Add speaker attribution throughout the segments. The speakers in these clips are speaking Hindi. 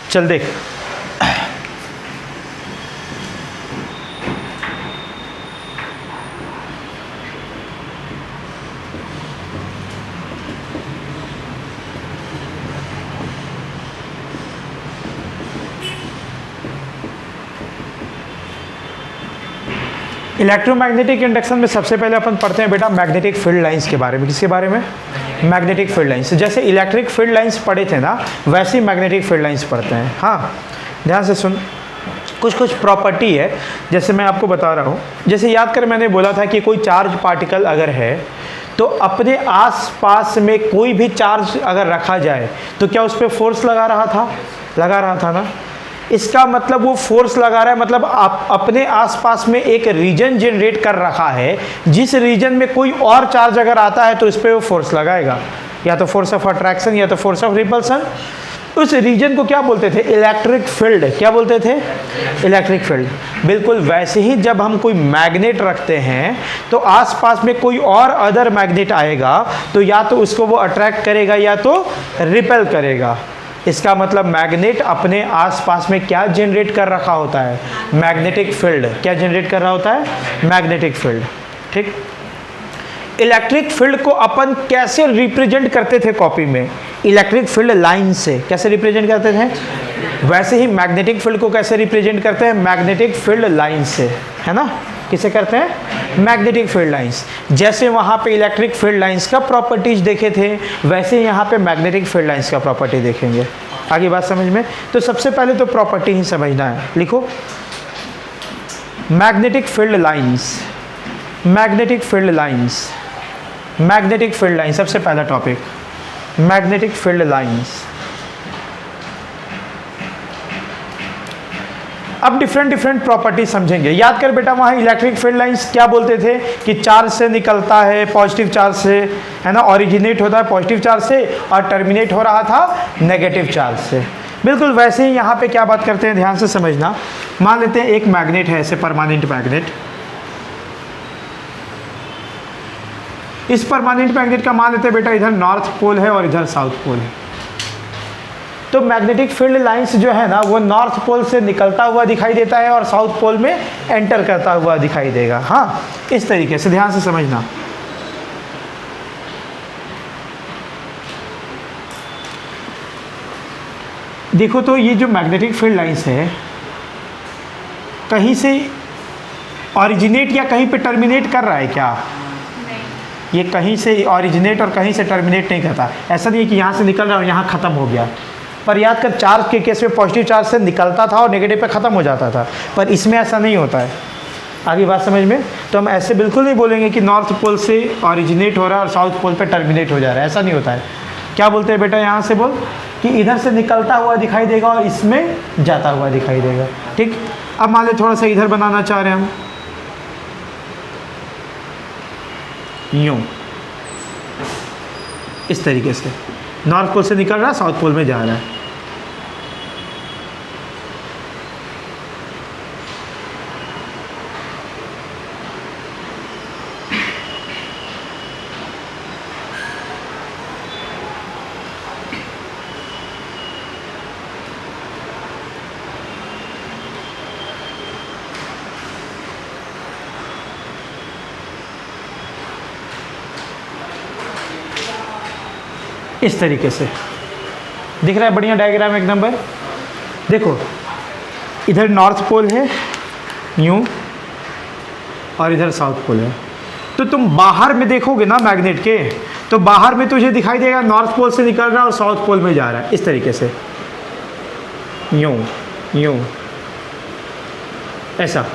Speaker 1: चल देख, इलेक्ट्रोमैग्नेटिक इंडक्शन में सबसे पहले अपन पढ़ते हैं बेटा मैग्नेटिक फील्ड लाइंस के बारे में। किसके बारे में? Magnetic field lines. जैसे इलेक्ट्रिक फील्ड लाइंस पढ़े थे ना, वैसे ही मैग्नेटिक फील्ड लाइंस पढ़ते हैं। हाँ, ध्यान से सुन, कुछ कुछ प्रॉपर्टी है, जैसे मैं आपको बता रहा हूँ। जैसे याद कर, मैंने बोला था कि कोई चार्ज पार्टिकल अगर है तो अपने आसपास में कोई भी चार्ज अगर रखा जाए तो क्या उस पर फोर्स लगा रहा था ना। इसका मतलब वो फोर्स लगा रहा है, मतलब आप अपने आसपास में एक रीजन जनरेट कर रखा है, जिस रीजन में कोई और चार्ज अगर आता है तो इस पर वो फोर्स लगाएगा, या तो फोर्स ऑफ अट्रैक्शन या तो फोर्स ऑफ रिपल्सन। उस रीजन को क्या बोलते थे? Electric field. क्या बोलते थे? Electric field. बिल्कुल वैसे ही जब हम कोई मैग्नेट रखते हैं तो आसपास में कोई और अदर मैग्नेट आएगा तो या तो उसको वो अट्रैक्ट करेगा या तो रिपेल करेगा। इसका मतलब मैग्नेट अपने आसपास में क्या जनरेट कर रखा होता है? Magnetic field. क्या जनरेट कर रहा होता है? Magnetic field. ठीक। इलेक्ट्रिक फील्ड को अपन कैसे रिप्रेजेंट करते थे कॉपी में? इलेक्ट्रिक फील्ड लाइन से। कैसे रिप्रेजेंट करते थे? वैसे ही मैग्नेटिक फील्ड को कैसे रिप्रेजेंट करते हैं? मैग्नेटिक फील्ड लाइन से, है ना। किसे करते हैं? Magnetic field lines. जैसे वहाँ पे इलेक्ट्रिक फील्ड लाइंस का प्रॉपर्टीज देखे थे, वैसे यहाँ पे मैग्नेटिक फील्ड लाइंस का प्रॉपर्टी देखेंगे। आगे बात समझ में? तो सबसे पहले तो प्रॉपर्टी ही समझना है। लिखो, magnetic field lines. Magnetic field lines, magnetic field line, सबसे पहला टॉपिक मैग्नेटिक फील्ड लाइंस। अब डिफरेंट प्रॉपर्टी समझेंगे। याद कर बेटा, वहाँ इलेक्ट्रिक फील्ड लाइंस क्या बोलते थे कि चार्ज से निकलता है, पॉजिटिव चार्ज से, है ना, ओरिजिनेट होता है पॉजिटिव चार्ज से और टर्मिनेट हो रहा था नेगेटिव चार्ज से। बिल्कुल वैसे ही यहाँ पे क्या बात करते हैं, ध्यान से समझना। मान लेते हैं एक मैग्नेट है, ऐसे परमानेंट मैग्नेट। इस परमानेंट मैग्नेट का मान लेते हैं बेटा इधर नॉर्थ पोल है और इधर साउथ पोल है। तो मैग्नेटिक फील्ड लाइंस जो है ना, वो नॉर्थ पोल से निकलता हुआ दिखाई देता है और साउथ पोल में एंटर करता हुआ दिखाई देगा। हाँ, इस तरीके से ध्यान से समझना। देखो तो ये जो मैग्नेटिक फील्ड लाइंस है, कहीं से ओरिजिनेट या कहीं पे टर्मिनेट कर रहा है क्या? ये कहीं से ओरिजिनेट और कहीं से टर्मिनेट नहीं करता। ऐसा नहीं है कि यहाँ से निकल रहा है और यहाँ ख़त्म हो गया। पर याद कर, चार्ज के केस में पॉजिटिव चार्ज से निकलता था और नेगेटिव पे ख़त्म हो जाता था, पर इसमें ऐसा नहीं होता है। आगे बात समझ में? तो हम ऐसे बिल्कुल नहीं बोलेंगे कि नॉर्थ पोल से ओरिजिनेट हो रहा है और साउथ पोल पे टर्मिनेट हो जा रहा है, ऐसा नहीं होता है। क्या बोलते हैं बेटा, यहाँ से बोल कि इधर से निकलता हुआ दिखाई देगा और इसमें जाता हुआ दिखाई देगा। ठीक। अब मान लें थोड़ा सा इधर बनाना चाह रहे हैं हम, यूँ, इस तरीके से नॉर्थ पोल से निकल रहा है, साउथ पोल में जा रहा है। इस तरीके से दिख रहा है, बढ़िया डायग्राम एक नंबर। देखो इधर नॉर्थ पोल है यूं और इधर साउथ पोल है। तो तुम बाहर में देखोगे ना मैग्नेट के, तो बाहर में तुझे दिखाई देगा नॉर्थ पोल से निकल रहा है और साउथ पोल में जा रहा है, इस तरीके से यूं यूं ऐसा।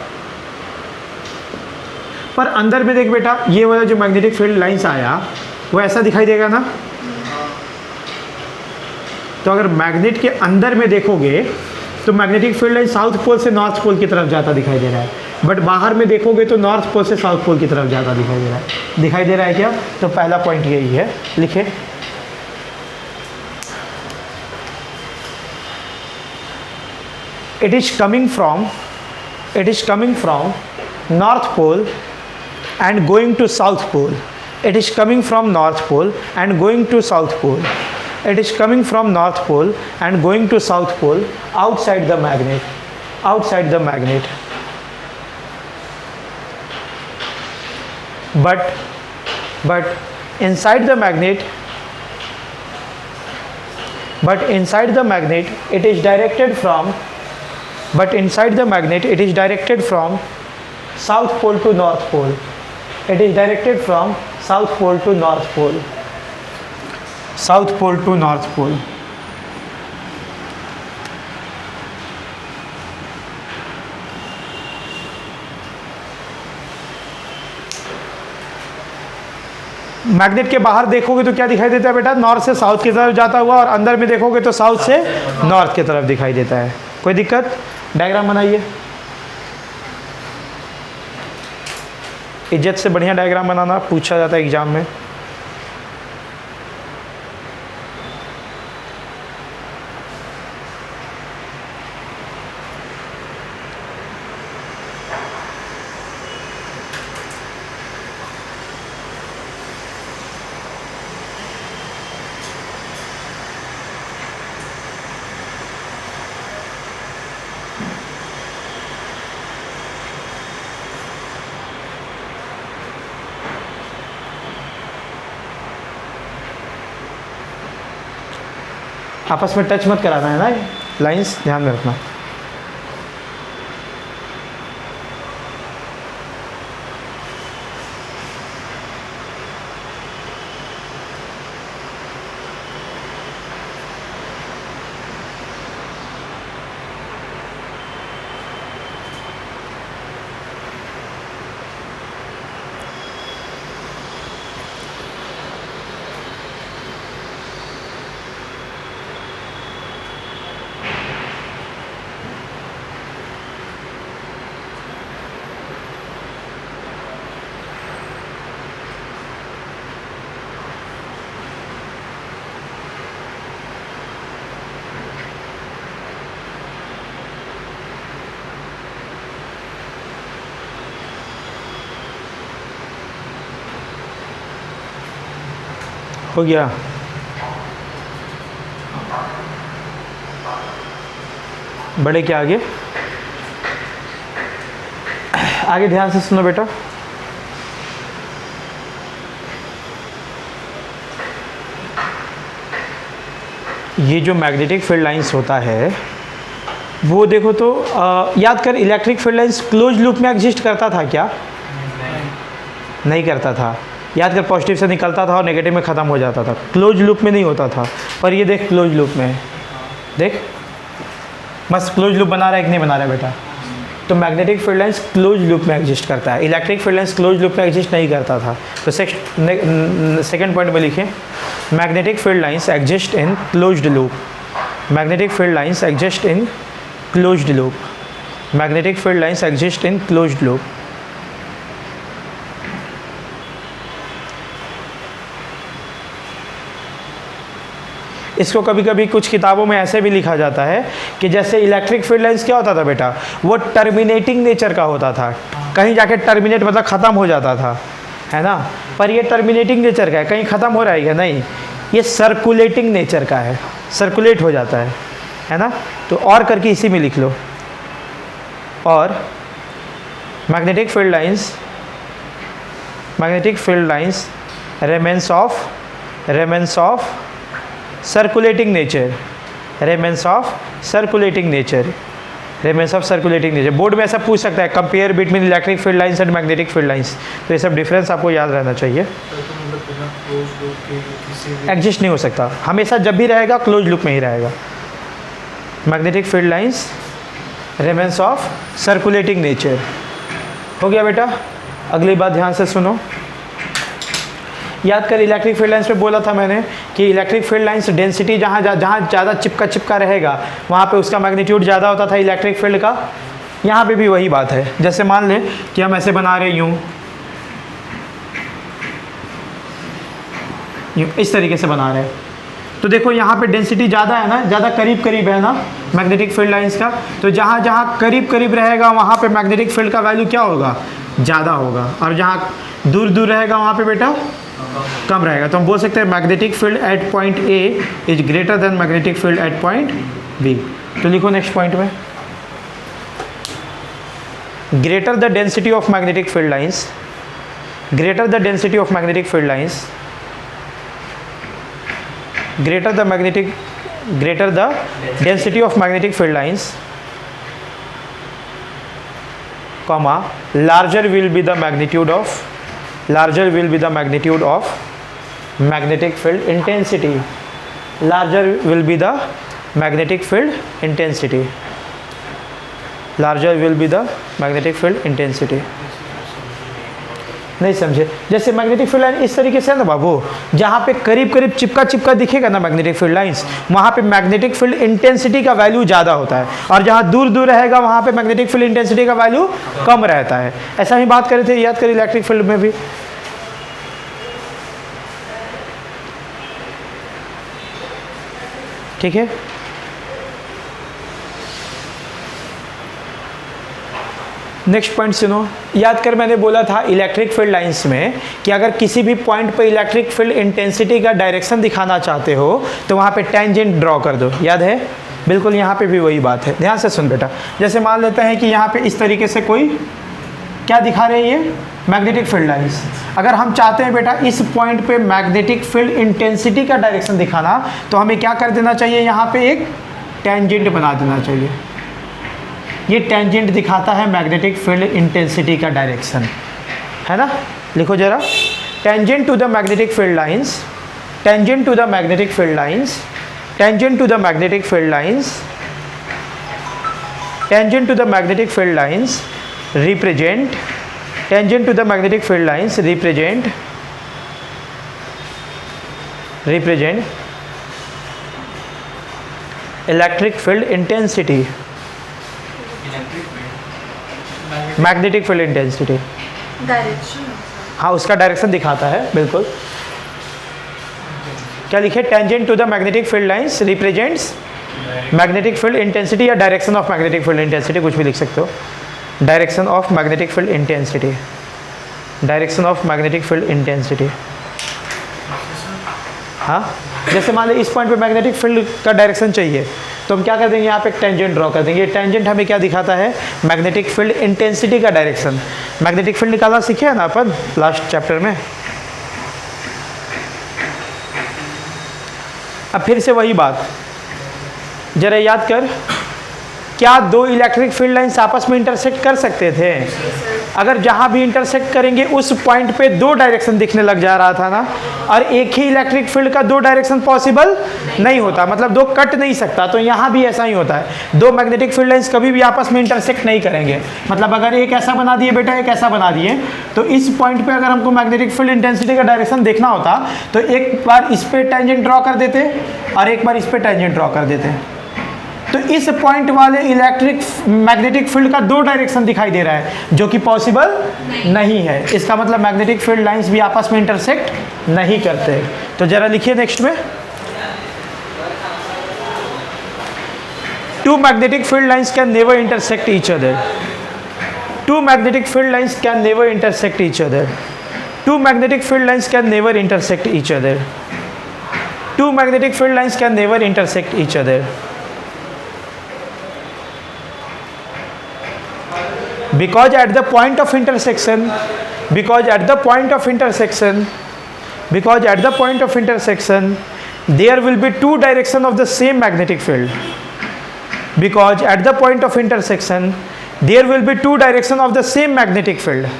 Speaker 1: पर अंदर में देख बेटा, ये वाला जो मैग्नेटिक फील्ड लाइंस आया वो ऐसा दिखाई देगा ना। तो अगर मैग्नेट के अंदर में देखोगे तो magnetic field line south pole से नॉर्थ पोल की तरफ जाता दिखाई दे रहा है, बट बाहर में देखोगे तो नॉर्थ पोल से साउथ पोल की तरफ जाता दिखाई दे रहा है। दिखाई दे रहा है क्या? तो पहला पॉइंट यही है, लिखे। It is coming from north pole and going to south pole. It is coming from north pole and going to south pole. it is coming from north pole and going to south pole outside the magnet, outside the magnet. But inside the magnet, it is directed from, south pole to north pole. It is directed from south pole to north pole, south pole to north pole. Magnet के बाहर देखोगे तो क्या दिखाई देता है बेटा? नॉर्थ से साउथ की तरफ जाता हुआ, और अंदर में देखोगे तो साउथ से नॉर्थ की तरफ दिखाई देता है। कोई दिक्कत? डायग्राम बनाइए, इज्जत से बढ़िया डायग्राम बनाना, पूछा जाता है एग्जाम में। आपस में टच मत कराना है ना, लाइंस ध्यान में रखना। हो गया? बड़े क्या आगे? आगे ध्यान से सुनो बेटा। ये जो मैग्नेटिक फील्ड लाइंस होता है वो देखो तो याद कर, electric field lines close loop में एग्जिस्ट करता था क्या? नहीं करता था। याद कर, पॉजिटिव से निकलता था और नेगेटिव में ख़त्म हो जाता था, क्लोज लूप में नहीं होता था। पर ये देख क्लोज लूप में है, देख बस क्लोज लूप बना रहा है कि नहीं बना रहा है बेटा? तो magnetic field lines close loop में एग्जिस्ट करता है, electric field lines close loop में एग्जिस्ट नहीं करता था। तो सेकंड पॉइंट में लिखें, magnetic field lines exist in closed loop, magnetic field lines exist in closed loop, magnetic field lines exist in closed loop. इसको कभी कभी कुछ किताबों में ऐसे भी लिखा जाता है कि जैसे इलेक्ट्रिक फील्ड लाइंस क्या होता था बेटा, वो टर्मिनेटिंग नेचर का होता था, कहीं जाके टर्मिनेट मतलब ख़त्म हो जाता था, है ना। पर ये टर्मिनेटिंग नेचर का है, कहीं ख़त्म हो रहा है क्या? नहीं, ये सर्कुलेटिंग नेचर का है, सर्कुलेट हो जाता है ना। तो और करके इसी में लिख लो, और magnetic field lines रेमेंस of circulating nature, रेमेंस of circulating nature. Board में ऐसा पूछ सकता है, compare between electric field lines and magnetic field lines. तो ये सब डिफरेंस आपको याद रहना चाहिए। एग्जिस्ट नहीं हो सकता, हमेशा जब भी रहेगा क्लोज लूप में ही रहेगा। Magnetic field lines रेमेंस of circulating nature. हो गया बेटा? अगली बात ध्यान से सुनो, याद कर, इलेक्ट्रिक फील्ड लाइंस पे बोला था मैंने कि इलेक्ट्रिक फील्ड लाइंस डेंसिटी जहाँ ज़्यादा चिपका रहेगा वहाँ पे उसका मैग्नीट्यूड ज़्यादा होता था इलेक्ट्रिक फील्ड का। यहाँ पे भी वही बात है। जैसे मान ले कि हम ऐसे बना रहे यूँ इस तरीके से बना रहे हैं, तो देखो यहाँ पे डेंसिटी ज़्यादा है ना, ज़्यादा करीब है ना मैग्नेटिक फील्ड लाइंस का। तो जहाँ करीब रहेगा वहाँ पे मैग्नेटिक फील्ड का वैल्यू क्या होगा? ज़्यादा होगा, और जहाँ दूर रहेगा वहाँ पे बेटा कम रहेगा। तो हम बोल सकते हैं magnetic field at point A is greater than magnetic field at point B. तो लिखो नेक्स्ट पॉइंट में, greater the density of magnetic field lines, greater the density of magnetic field lines, greater the density of magnetic field lines, comma, larger will be the magnitude of magnetic field intensity, larger will be the magnetic field intensity, larger will be the magnetic field intensity। नहीं समझे? जैसे मैग्नेटिक फील्ड लाइन इस तरीके से है ना बाबू, जहाँ पे करीब करीब चिपका दिखेगा ना मैग्नेटिक फील्ड लाइंस, वहाँ पे मैग्नेटिक फील्ड इंटेंसिटी का वैल्यू ज़्यादा होता है, और जहाँ दूर दूर रहेगा वहाँ पे मैग्नेटिक फील्ड इंटेंसिटी का वैल्यू कम रहता है। ऐसा ही बात करे थे, याद करिए इलेक्ट्रिक फील्ड में भी। ठीक है, नेक्स्ट पॉइंट सुनो, याद कर मैंने बोला था इलेक्ट्रिक फील्ड लाइंस में कि अगर किसी भी पॉइंट पर इलेक्ट्रिक फील्ड इंटेंसिटी का डायरेक्शन दिखाना चाहते हो तो वहाँ पे टेंजेंट ड्रॉ कर दो, याद है? बिल्कुल यहाँ पे भी वही बात है, ध्यान से सुन बेटा। जैसे मान लेते हैं कि यहाँ पे इस तरीके से कोई क्या दिखा रहे हैं, ये मैग्नेटिक फील्ड लाइंस। अगर हम चाहते हैं बेटा इस पॉइंट पे मैग्नेटिक फील्ड इंटेंसिटी का डायरेक्शन दिखाना, तो हमें क्या कर देना चाहिए, यहाँ पे एक टेंजेंट बना देना चाहिए। ये टेंजेंट दिखाता है मैग्नेटिक फील्ड इंटेंसिटी का डायरेक्शन, है ना? लिखो जरा, tangent to the magnetic field lines, tangent to the magnetic field lines, tangent to the magnetic field lines, tangent to the magnetic field lines represent, tangent to the magnetic field lines represent electric field intensity, magnetic field intensity,
Speaker 2: direction,
Speaker 1: हाँ उसका डायरेक्शन दिखाता है, बिल्कुल। क्या लिखे, tangent to the magnetic field lines represents magnetic field intensity, या direction of magnetic field intensity, कुछ भी लिख सकते हो। Direction of magnetic field intensity, direction of magnetic field intensity. हाँ, जैसे मान लीजिए इस पॉइंट पे मैग्नेटिक फील्ड का डायरेक्शन चाहिए, तो हम क्या कर देंगे, यहाँ पे एक टेंजेंट ड्रॉ कर देंगे। ये टेंजेंट हमें क्या दिखाता है, मैग्नेटिक फील्ड इंटेंसिटी का डायरेक्शन। मैग्नेटिक फील्ड निकालना सीखे है ना अपन लास्ट चैप्टर में। अब फिर से वही बात, जरा याद कर, क्या दो इलेक्ट्रिक फील्ड लाइंस आपस में इंटरसेक्ट कर सकते थे? अगर जहाँ भी इंटरसेक्ट करेंगे उस पॉइंट पे दो डायरेक्शन दिखने लग जा रहा था ना, और एक ही इलेक्ट्रिक फील्ड का दो डायरेक्शन पॉसिबल नहीं होता, मतलब दो कट नहीं सकता। तो यहाँ भी ऐसा ही होता है, दो मैग्नेटिक फील्ड लाइंस कभी भी आपस में इंटरसेक्ट नहीं करेंगे। मतलब अगर एक ऐसा बना दिए बेटा, एक ऐसा बना दिए, तो इस पॉइंट पे अगर हमको मैग्नेटिक फील्ड इंटेंसिटी का डायरेक्शन देखना होता तो एक बार इस पे टेंजेंट ड्रॉ कर देते और एक बार इस पे टेंजेंट ड्रॉ कर देते। तो इस पॉइंट वाले इलेक्ट्रिक मैग्नेटिक फील्ड का दो डायरेक्शन दिखाई दे रहा है, जो कि पॉसिबल नहीं है। इसका मतलब मैग्नेटिक फील्ड लाइंस भी आपस में इंटरसेक्ट नहीं करते। तो जरा लिखिए नेक्स्ट में, two magnetic field lines can never intersect each other, two magnetic field lines can never intersect each other, two magnetic field lines can never intersect each other, two magnetic field lines can never intersect each other. Because at the point of intersection, because at the point of intersection, because at the point of intersection, there will be two directions of the same magnetic field. Because at the point of intersection, there will be two directions of the same magnetic field.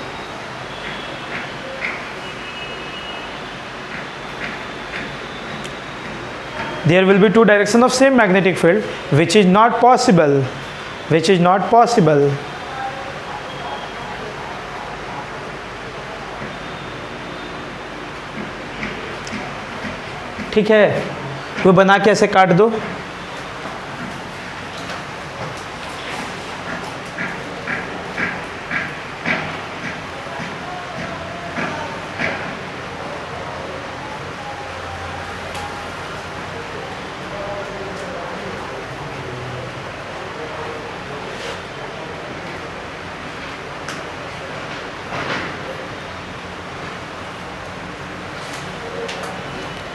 Speaker 1: There will be two directions of same magnetic field, which is not possible, which is not possible. ठीक है, वो बना के ऐसे काट दो।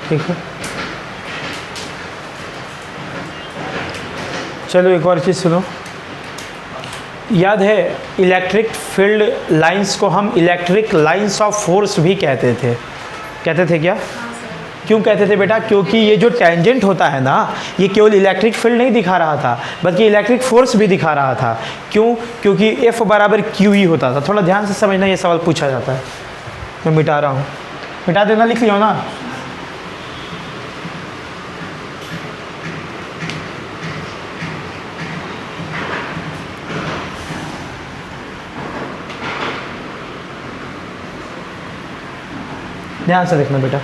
Speaker 1: ठीक है, चलो एक और चीज़ सुनो। याद है इलेक्ट्रिक फील्ड लाइंस को हम इलेक्ट्रिक लाइंस ऑफ फोर्स भी कहते थे। कहते थे क्या? क्यों कहते थे बेटा? क्योंकि ये जो टेंजेंट होता है ना, ये केवल इलेक्ट्रिक फील्ड नहीं दिखा रहा था बल्कि इलेक्ट्रिक फोर्स भी दिखा रहा था। क्यों? क्योंकि F बराबर QE होता था। थोड़ा ध्यान से समझना, ये सवाल पूछा जाता है। मैं मिटा रहा हूँ, मिटा देना, लिख लियो ना। ध्यान से देखना बेटा।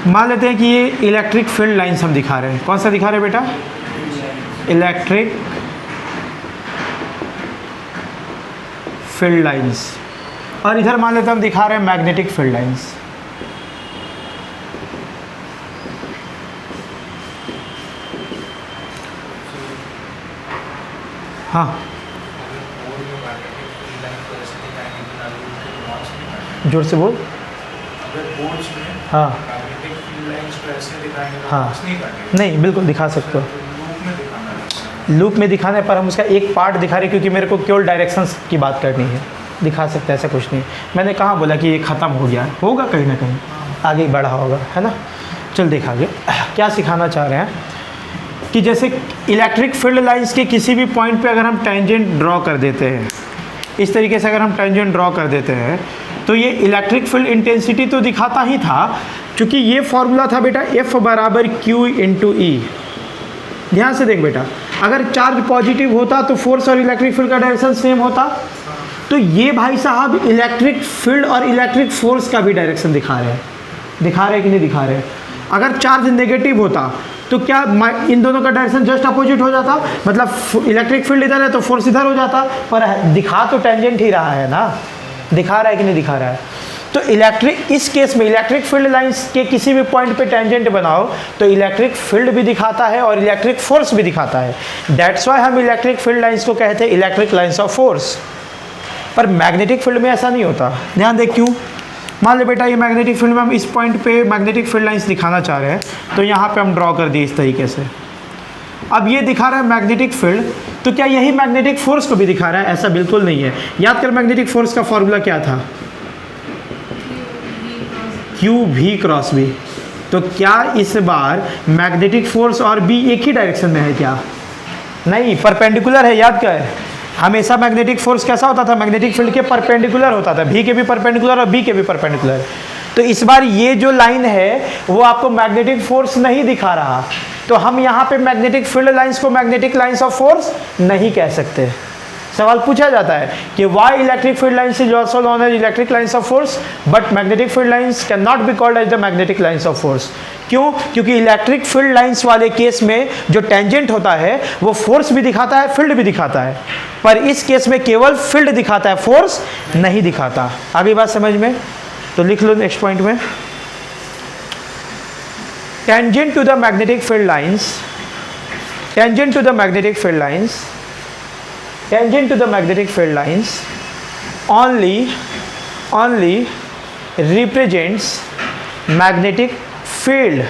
Speaker 1: मान लेते हैं कि ये इलेक्ट्रिक फील्ड लाइंस हम दिखा रहे हैं। कौन सा दिखा रहे हैं बेटा? Electric field lines. और इधर मान लेते हैं हम दिखा रहे हैं मैग्नेटिक फील्ड लाइंस। हाँ, जोर से बोल। हाँ हाँ, नहीं बिल्कुल दिखा सकते हो, लूप में दिखाने पर हम उसका एक पार्ट दिखा रहे क्योंकि मेरे को केवल डायरेक्शंस की बात करनी है। दिखा सकते हैं, ऐसा कुछ नहीं। मैंने कहाँ बोला कि ये ख़त्म हो गया, होगा कहीं ना कहीं आगे बढ़ा होगा, है ना। चल देखा आगे क्या सिखाना चाह रहे हैं कि जैसे इलेक्ट्रिक फील्ड लाइंस के किसी भी पॉइंट पे अगर हम टेंजेंट ड्रॉ कर देते हैं, इस तरीके से अगर हम टेंजेंट ड्रॉ कर देते हैं तो ये इलेक्ट्रिक फील्ड इंटेंसिटी तो दिखाता ही था, क्योंकि ये फॉर्मूला था बेटा F बराबर Q इंटू E। ध्यान से देख बेटा, अगर चार्ज पॉजिटिव होता तो फोर्स और इलेक्ट्रिक फील्ड का डायरेक्शन सेम होता। तो ये भाई साहब इलेक्ट्रिक फील्ड और इलेक्ट्रिक फोर्स का भी डायरेक्शन दिखा रहे हैं। दिखा रहे कि नहीं दिखा रहे? अगर चार्ज नेगेटिव होता तो क्या इन दोनों का डायरेक्शन जस्ट अपोजिट हो जाता? मतलब इलेक्ट्रिक फील्ड इधर है तो फोर्स इधर हो जाता। पर दिखा तो टेंजेंट ही रहा है ना, दिखा रहा है कि नहीं दिखा रहा है? तो इलेक्ट्रिक, इस केस में इलेक्ट्रिक फील्ड लाइंस के किसी भी पॉइंट पे टेंजेंट बनाओ तो इलेक्ट्रिक फील्ड भी दिखाता है और इलेक्ट्रिक फोर्स भी दिखाता है। दैट्स वाई हम इलेक्ट्रिक फील्ड लाइंस को कहते हैं इलेक्ट्रिक लाइंस ऑफ फोर्स। पर मैग्नेटिक फील्ड में ऐसा नहीं होता। ध्यान दे क्यों। मान ले बेटा ये मैग्नेटिक फील्ड में हम इस पॉइंट पे मैग्नेटिक फील्ड लाइंस दिखाना चाह रहे हैं, तो यहाँ पे हम ड्रॉ कर दिए इस तरीके से। अब ये दिखा रहा है मैग्नेटिक फील्ड, तो क्या यही मैग्नेटिक फोर्स को भी दिखा रहा है? ऐसा बिल्कुल नहीं है। याद कर मैग्नेटिक फोर्स का फॉर्मूला क्या था? QV cross B। तो क्या इस बार मैग्नेटिक फोर्स और B एक ही डायरेक्शन में है क्या? नहीं, परपेंडिकुलर है। याद कर, हमेशा मैग्नेटिक फोर्स कैसा होता था? मैग्नेटिक फील्ड के परपेंडिकुलर होता था। V के भी परपेंडिकुलर और B के भी परपेंडिकुलर। तो इस बार ये जो लाइन है वो आपको मैग्नेटिक फोर्स नहीं दिखा रहा, तो हम यहाँ पे मैग्नेटिक फील्ड लाइंस को मैग्नेटिक लाइंस ऑफ फोर्स नहीं कह सकते। सवाल पूछा जाता है कि why electric field lines is also known as electric lines of force but magnetic field lines can not be called as the magnetic lines of force. क्यों? क्योंकि इलेक्ट्रिक फील्ड लाइंस वाले केस में जो टेंजेंट होता है वो फोर्स भी दिखाता है, फील्ड भी दिखाता है, पर इस केस में केवल फील्ड दिखाता है, फोर्स नहीं दिखाता। अभी बात समझ में? तो लिख लो नेक्स्ट पॉइंट में, tangent to the magnetic field lines, tangent to the magnetic field lines, tangent to the magnetic field lines only represents magnetic field.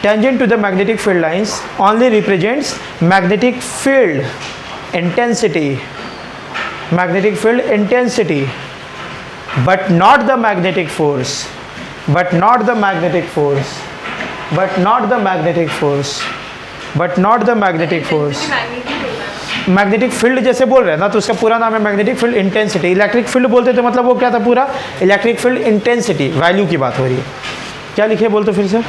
Speaker 1: Tangent to the magnetic field lines only represents magnetic field intensity, magnetic field intensity, but not the magnetic force. But not the magnetic force, but not the magnetic force, but not the magnetic force. Magnetic field जैसे बोल रहे हैं ना, तो उसका पूरा नाम है magnetic field intensity. Electric field बोलते थे, मतलब वो क्या था? पूरा इलेक्ट्रिक फील्ड इंटेंसिटी, वैल्यू की बात हो रही है। क्या लिखे बोल तो फिर से?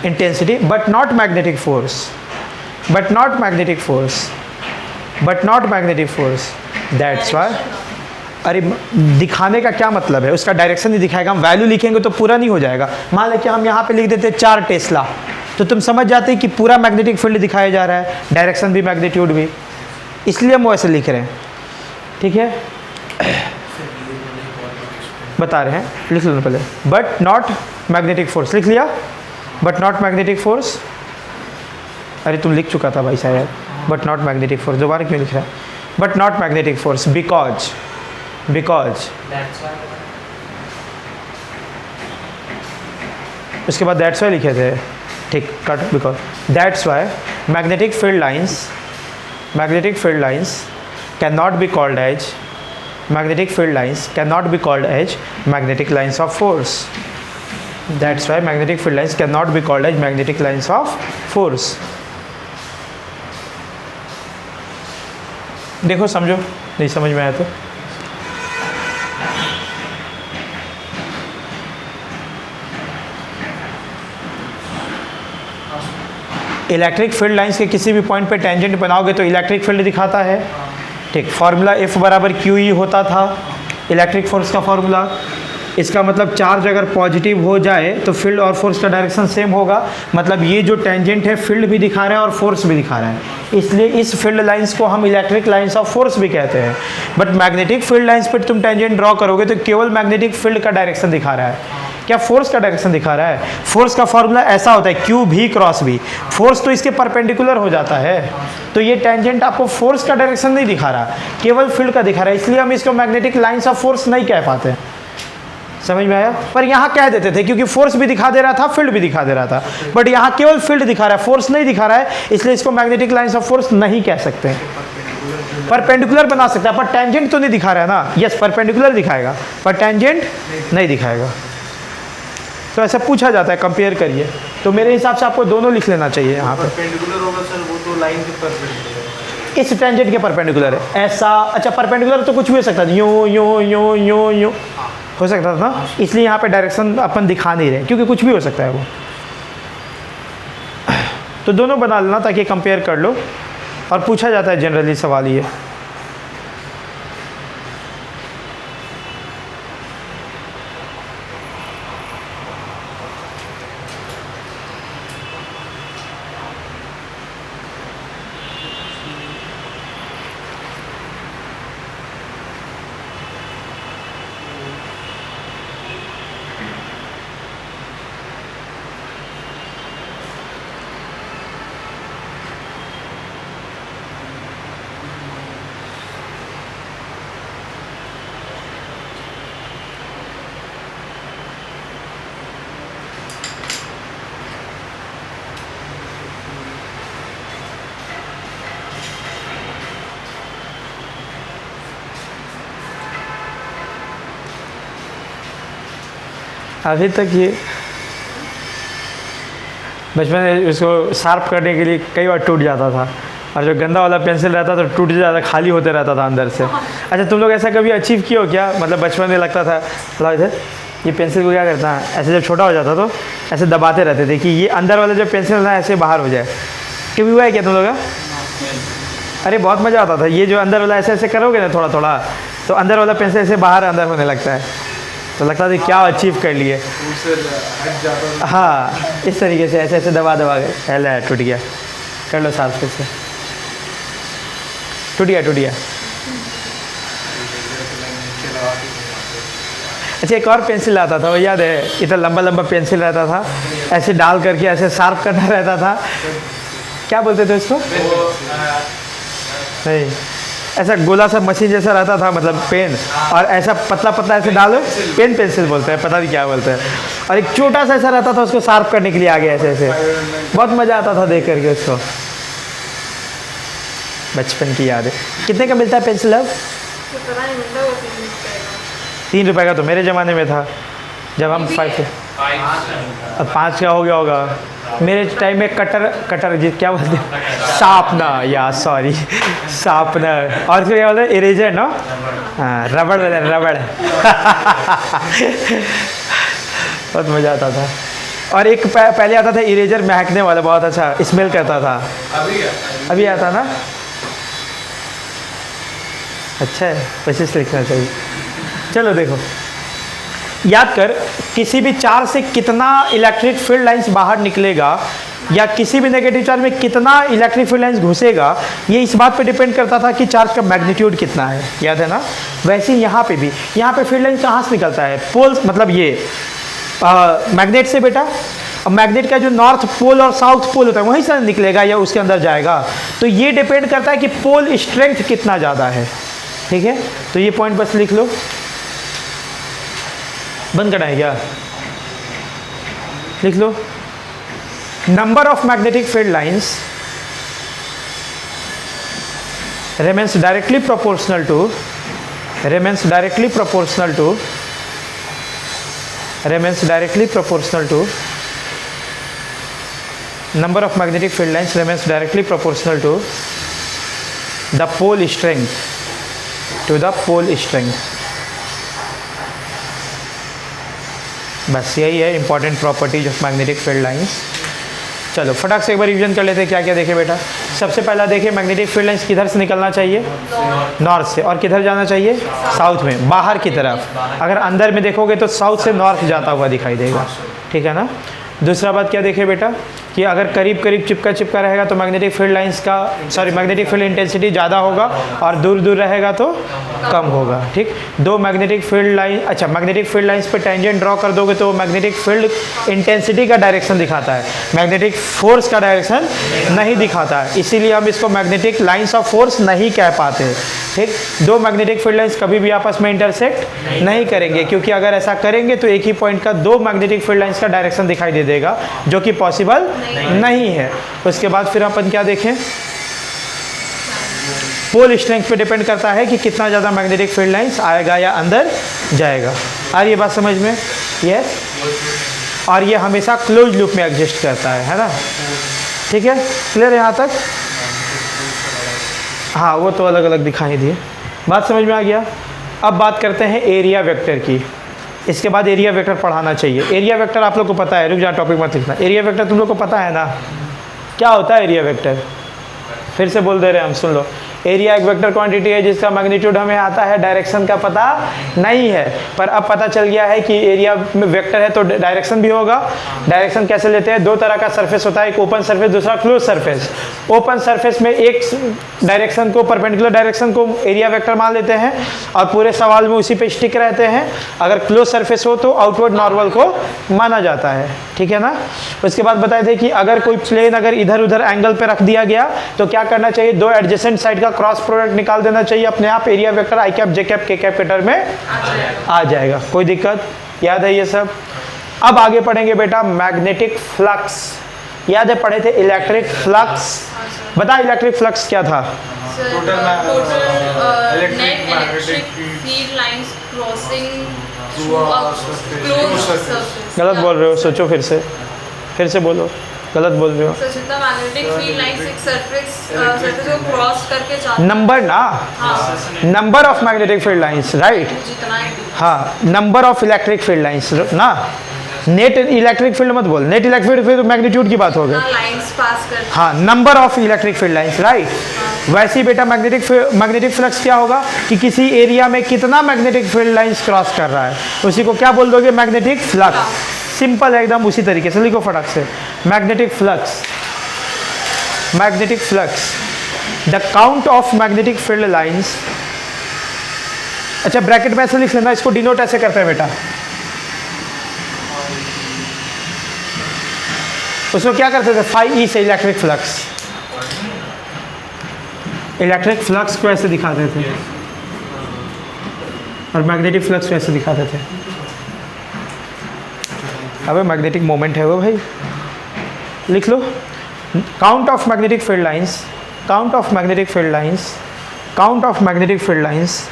Speaker 1: Intensity but not magnetic force, but not magnetic force, but not magnetic force. That's why, अरे दिखाने का क्या मतलब है? उसका डायरेक्शन नहीं दिखाएगा। हम वैल्यू लिखेंगे तो पूरा नहीं हो जाएगा। मान लें कि हम यहाँ पे लिख देते 4 टेस्ला, तो तुम समझ जाते कि पूरा मैग्नेटिक फील्ड दिखाया जा रहा है, डायरेक्शन भी मैग्नीट्यूड भी, इसलिए हम वैसे लिख रहे हैं। ठीक है, बता रहे हैं, लिख लो पहले। बट नॉट मैग्नेटिक फोर्स लिख लिया, बट नॉट मैग्नेटिक फोर्स। अरे तुम लिख चुका था भाई शायद, बट नॉट मैग्नेटिक फोर्स। दोबारा क्यों लिख रहा है? But not magnetic force because, उसके बाद दैट्स वाई लिखे थे, ठीक, cut, because that's why magnetic field lines can not be called as magnetic field lines cannot be called as magnetic lines of force. That's why magnetic field lines cannot be called as magnetic lines of force. देखो समझो, नहीं समझ में आया तो इलेक्ट्रिक फील्ड लाइंस के किसी भी पॉइंट पे टेंजेंट बनाओगे तो इलेक्ट्रिक फील्ड दिखाता है, ठीक। फॉर्मूला F बराबर QE होता था इलेक्ट्रिक फोर्स का फॉर्मूला। इसका मतलब चार्ज अगर पॉजिटिव हो जाए तो फील्ड और फोर्स का डायरेक्शन सेम होगा, मतलब ये जो टेंजेंट है फील्ड भी दिखा रहा है और फोर्स भी दिखा रहा है, इसलिए इस फील्ड लाइंस को हम इलेक्ट्रिक लाइंस ऑफ फोर्स भी कहते हैं। बट मैग्नेटिक फील्ड लाइंस पर तुम टेंजेंट ड्रॉ करोगे तो केवल मैग्नेटिक फील्ड का डायरेक्शन दिखा रहा है, क्या फोर्स का डायरेक्शन दिखा रहा है। फोर्स का फॉर्मूला ऐसा होता है QV क्रॉस V, फोर्स तो इसके परपेंडिकुलर हो जाता है, तो ये टेंजेंट आपको फोर्स का डायरेक्शन नहीं दिखा रहा, केवल फील्ड का दिखा रहा है, इसलिए हम इसको मैग्नेटिक लाइंस ऑफ फोर्स नहीं कह पाते। समझ में आया? पर यहाँ कह देते थे क्योंकि फोर्स भी दिखा दे रहा था, फील्ड भी दिखा दे रहा था, बट यहाँ केवल फील्ड दिखा रहा है, फोर्स नहीं दिखा रहा है, इसलिए इसको मैग्नेटिक लाइंस ऑफ फोर्स नहीं कह सकते। परपेंडिकुलर बना सकता है पर टेंजेंट तो नहीं दिखा रहा है ना, यस परपेंडिकुलर दिखाएगा पर टेंजेंट नहीं दिखाएगा। तो ऐसा पूछा जाता है, कंपेयर करिए, तो मेरे हिसाब से आपको दोनों लिख लेना चाहिए यहाँ पर।
Speaker 2: परपेंडिकुलर होगा सर, वो तो लाइन के परपेंडिकुलर,
Speaker 1: इस टेंजेंट के परपेंडिकुलर है ऐसा। अच्छा परपेंडिकुलर तो कुछ भी हो सकता है, यूं यूं यूं यूं यूं हो सकता था ना, इसलिए यहाँ पे डायरेक्शन अपन दिखा नहीं रहे क्योंकि कुछ भी हो सकता है वो। तो दोनों बना लेना ताकि कंपेयर कर लो, और पूछा जाता है जनरली सवाल ये। अभी तक ये बचपन में इसको शार्प करने के लिए कई बार टूट जाता था, और जो गंदा वाला पेंसिल रहता था तो टूट जाता, खाली होते रहता था अंदर से। अच्छा तुम लोग ऐसा कभी अचीव किए हो क्या? मतलब बचपन में लगता था मतलब इधर ये पेंसिल को क्या करता है, ऐसे जब छोटा हो जाता तो ऐसे दबाते रहते थे कि ये अंदर वाला जो पेंसिल ना ऐसे बाहर हो जाए। कभी हुआ है क्या तुम लोग का? अरे बहुत मज़ा आता था, ये जो अंदर वाला ऐसे ऐसे करोगे ना थोड़ा थोड़ा, तो अंदर वाला पेंसिल ऐसे बाहर अंदर होने लगता है, तो लगता था क्या अचीव कर लिए। हाँ इस तरीके से ऐसे ऐसे दबा दबा के पहले टूट गया, कर लो साफ फिर से, टूट गया। अच्छा एक और पेंसिल आता था, वो याद है? इतना लंबा लंबा पेंसिल रहता था, ऐसे डाल करके ऐसे शार्प करना रहता था, क्या बोलते थे उसको? नहीं ऐसा गोला सा मशीन जैसा रहता था, मतलब पेन, और ऐसा पतला पतला ऐसे डालो, पेंसिल बोलते हैं, पता नहीं क्या बोलते हैं, और एक छोटा सा ऐसा रहता था उसको शार्प करने के लिए आगे ऐसे ऐसे। बहुत मज़ा आता था देख करके उसको, बचपन की याद है। कितने का मिलता है पेंसिल अब? 3 रुपये का तो मेरे ज़माने में था जब हम 5 थे, अब 5 का हो गया होगा। मेरे टाइम में कटर जी क्या बोलते हैं, शार्पनर, या सॉरी शार्पनर, और फिर क्या बोलते हैं, इरेजर ना, हाँ रबड़ बहुत मज़ा आता था। और एक पहले आता था इरेजर महकने वाला, बहुत अच्छा स्मेल करता था, अभी आता ना, अच्छा है, वैसे से लिखना चाहिए। चलो देखो याद कर, किसी भी चार्ज से कितना इलेक्ट्रिक फील्ड लाइंस बाहर निकलेगा या किसी भी नेगेटिव चार्ज में कितना इलेक्ट्रिक फील्ड लाइंस घुसेगा, ये इस बात पे डिपेंड करता था कि चार्ज का मैग्नीट्यूड कितना है, याद है ना? वैसे ही यहाँ पे भी, यहाँ पे फील्ड लाइंस कहाँ से निकलता है? पोल, मतलब ये मैग्नेट से बेटा। अब मैग्नेट का जो नॉर्थ पोल और साउथ पोल होता है वहीं से निकलेगा या उसके अंदर जाएगा, तो ये डिपेंड करता है कि पोल स्ट्रेंथ कितना ज़्यादा है। ठीक है, तो ये पॉइंट बस लिख लो। बंद करना है क्या? लिख लो, number of magnetic field lines remains directly proportional to number of magnetic field lines remains directly proportional to the pole strength, बस यही है important properties of magnetic field lines. चलो फटाक से एक बार रिवीजन कर लेते हैं क्या क्या देखे बेटा। सबसे पहला देखिए मैग्नेटिक फील्ड लाइंस किधर से निकलना चाहिए? नॉर्थ से। और किधर जाना चाहिए? साउथ में, बाहर की तरफ। अगर अंदर में देखोगे तो साउथ से नॉर्थ जाता हुआ दिखाई देगा, ठीक है ना। दूसरा बात क्या देखे बेटा कि अगर करीब करीब चिपका रहेगा तो मैग्नेटिक फील्ड लाइंस का मैग्नेटिक फील्ड इंटेंसिटी ज़्यादा होगा और दूर दूर रहेगा तो कम होगा, ठीक। दो मैग्नेटिक फील्ड लाइन, अच्छा मैग्नेटिक फील्ड लाइंस पे टेंजेंट ड्रॉ कर दोगे तो मैग्नेटिक फील्ड इंटेंसिटी का डायरेक्शन दिखाता है, मैग्नेटिक फोर्स का डायरेक्शन नहीं दिखाता है, इसीलिए हम इसको मैग्नेटिक लाइंस ऑफ फोर्स नहीं कह पाते, ठीक। दो मैग्नेटिक फील्ड लाइंस कभी भी आपस में इंटरसेक्ट नहीं करेंगे, क्योंकि अगर ऐसा करेंगे तो एक ही पॉइंट का दो मैग्नेटिक फील्ड लाइंस का डायरेक्शन दिखाई दे देगा, जो कि पॉसिबल नहीं है। उसके बाद फिर अपन क्या देखें, पोल स्ट्रेंथ पे डिपेंड करता है कि कितना ज़्यादा मैग्नेटिक फील्ड लाइंस आएगा या अंदर जाएगा। आ रही है बात समझ में? यस। और ये हमेशा क्लोज लूप में एग्जिस्ट करता है ना, ठीक है। क्लियर है यहाँ तक? हाँ, वो तो अलग अलग दिखाई दिए, बात समझ में आ गया। अब बात करते हैं एरिया वेक्टर की। इसके बाद एरिया वेक्टर पढ़ाना चाहिए। एरिया वेक्टर आप लोग को पता है, रुक जा टॉपिक मत लिखना। एरिया वेक्टर तुम लोग को पता है ना, क्या होता है एरिया वेक्टर? फिर से बोल दे रहे हैं हम, सुन लो। एरिया एक वेक्टर क्वांटिटी है जिसका मैग्नीट्यूड हमें आता है, डायरेक्शन का पता नहीं है, पर अब पता चल गया है कि एरिया में वेक्टर है तो डायरेक्शन भी होगा। डायरेक्शन कैसे लेते हैं? दो तरह का सरफेस होता है, एक ओपन सरफेस, दूसरा क्लोज सरफेस। ओपन सरफेस में एक डायरेक्शन को, परपेंडिकुलर डायरेक्शन को एरिया वेक्टर मान लेते हैं और पूरे सवाल में उसी पे स्टिक रहते हैं। अगर क्लोज सरफेस हो तो आउटवर्ड नॉर्मल को माना जाता है, ठीक है ना। उसके बाद बताए थे कि अगर कोई प्लेन अगर इधर उधर एंगल पे रख दिया गया तो क्या करना चाहिए? दो एडजेसेंट साइड का क्रॉस प्रोडक्ट निकाल देना चाहिए, अपने आप एरिया वेक्टर आई कैप जे कैप के कैप के टर्म में आ जाएगा। कोई दिक्कत? याद है ये सब? अब आगे पढ़ेंगे बेटा मैग्नेटिक फ्लक्स। याद है पढ़े थे इलेक्ट्रिक फ्लक्स? बता इलेक्ट्रिक फ्लक्स क्या था?
Speaker 3: net electric field lines crossing through a closed surface.
Speaker 1: गलत बोल रहे हो, सोचो फिर से बोलो, गलत बोल रहे हो।
Speaker 3: जितना मैग्नेटिक फील्ड लाइंस एक सरफेस को क्रॉस करके जाता है।
Speaker 1: नंबर ना, number of magnetic field lines, right.
Speaker 3: जितना ही
Speaker 1: हाँ, number of electric field lines ना, नेट इलेक्ट्रिक फील्ड मत बोल, नेट इलेक्ट्रिक फील्ड मैग्नीट्यूड की बात हो गई।
Speaker 3: लाइंस पास करते
Speaker 1: हाँ, number of electric field lines, right. वैसे ही बेटा मैग्नेटिक फ्लक्स क्या होगा कि किसी एरिया में कितना मैग्नेटिक फील्ड लाइंस क्रॉस कर रहा है, उसी को क्या बोल दोगे? Magnetic flux. सिंपल है एकदम, उसी तरीके से लिखो फटाक से। Magnetic flux, the count of magnetic field lines. अच्छा ब्रैकेट में ऐसे लिख लेना, इसको डिनोट ऐसे करते हैं बेटा। उसको क्या करते थे? फाई ई से इलेक्ट्रिक फ्लक्स, इलेक्ट्रिक फ्लक्स को ऐसे दिखाते थे और मैग्नेटिक फ्लक्स को ऐसे दिखाते थे। अबे मैग्नेटिक मोमेंट है वो भाई, लिख लो। Count of magnetic field lines, count of magnetic field lines, count of magnetic field lines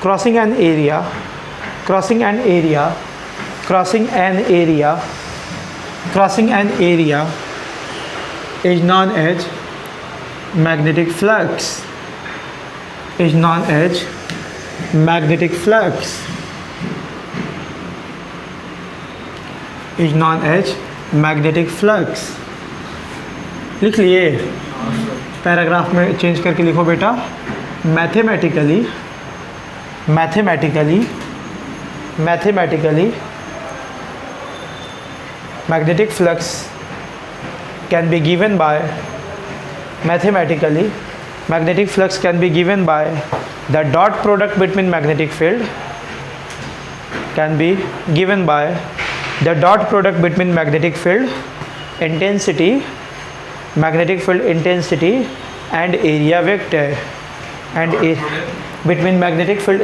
Speaker 1: crossing an area, crossing an area, crossing an area, crossing an area is known as magnetic flux, is known as magnetic flux, is known as magnetic flux। लिख लिए? पैराग्राफ में चेंज करके लिखो बेटा। Mathematically magnetic flux can be given by mathematically magnetic flux can be given by the dot product between magnetic field, can be given by the dot product between magnetic field intensity, magnetic field intensity and area vector, and between magnetic field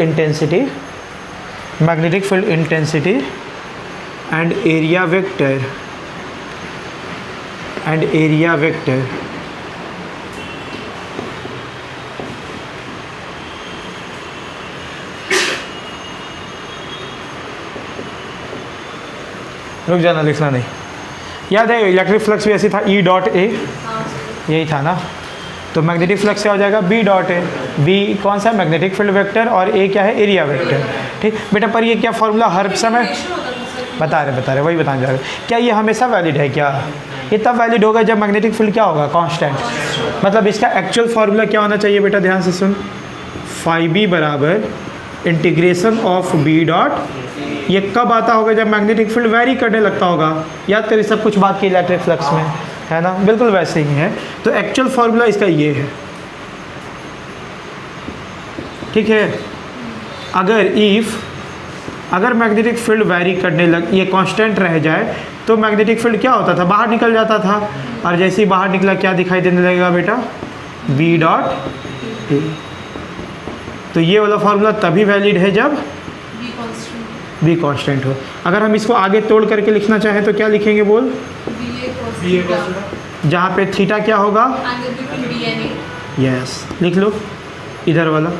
Speaker 1: intensity and area vector रुक जाना, लिखना नहीं। याद है इलेक्ट्रिक फ्लक्स भी ऐसी था, ई डॉट ए, यही था ना। तो मैग्नेटिक फ्लक्स क्या हो जाएगा, बी डॉट ए। बी कौन सा है, मैग्नेटिक फील्ड वेक्टर, और ए क्या है, एरिया वेक्टर। ठीक बेटा, पर ये क्या फॉर्मूला हर समय बता रहे वही बताने जा रहे। क्या ये हमेशा वैलिड है क्या? ये तब वैलिड होगा जब मैग्नेटिक फील्ड क्या होगा, कांस्टेंट। मतलब इसका एक्चुअल फार्मूला क्या होना चाहिए बेटा, ध्यान से सुन। फाई बी बराबर इंटीग्रेशन ऑफ बी डॉट, ये कब आता होगा, जब मैग्नेटिक फील्ड वेरी करने लगता होगा। याद करिए सब कुछ बात की इलेक्ट्रिक फ्लक्स में, है ना, बिल्कुल वैसे ही है। तो एक्चुअल फार्मूला इसका ये है, ठीक है। अगर मैग्नेटिक फील्ड वेरी करने लग, ये कांस्टेंट रह जाए, तो मैग्नेटिक फील्ड क्या होता था, बाहर निकल जाता था। और जैसे ही बाहर निकला क्या दिखाई देने लगेगा बेटा, बी डॉट ए। तो ये वाला फार्मूला तभी वैलिड है जब बी कांस्टेंट हो। अगर हम इसको आगे तोड़ करके लिखना चाहें तो क्या लिखेंगे, बोल। जहाँ पे थीटा क्या होगा, यस, लिख लो इधर वाला।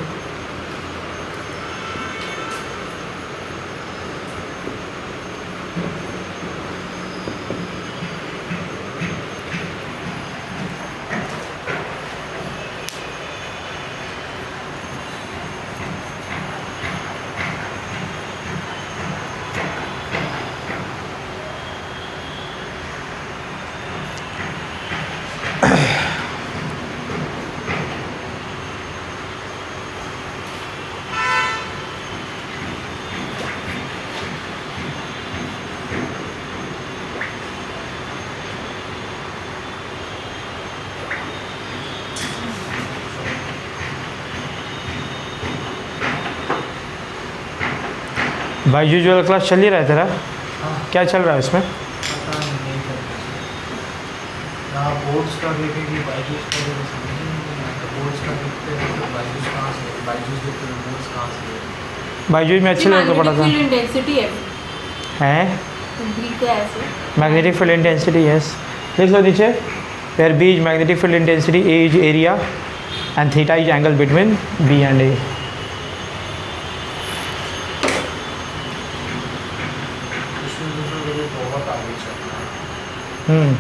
Speaker 1: बायजूस वाला क्लास चल ही रहा है तेरा? क्या चल रहा है उसमें?
Speaker 2: पता नहीं यहाँ बोर्ड्स का देखेंगे, बायजूस का बोर्ड्स का देखते हैं, तो बायजूस कहाँ से, बायजूस देखते हैं, बोर्ड्स कहाँ से।
Speaker 1: बायजूस में अच्छे लोगों को पढ़ा था।
Speaker 3: इंटेंसिटी है
Speaker 1: मैग्नेटिक फील्ड इंटेंसिटी, यस, लिख लो नीचे। Where B is magnetic field intensity, A is area and theta is angle between B and A.
Speaker 2: बहुत आगे चल रहा है।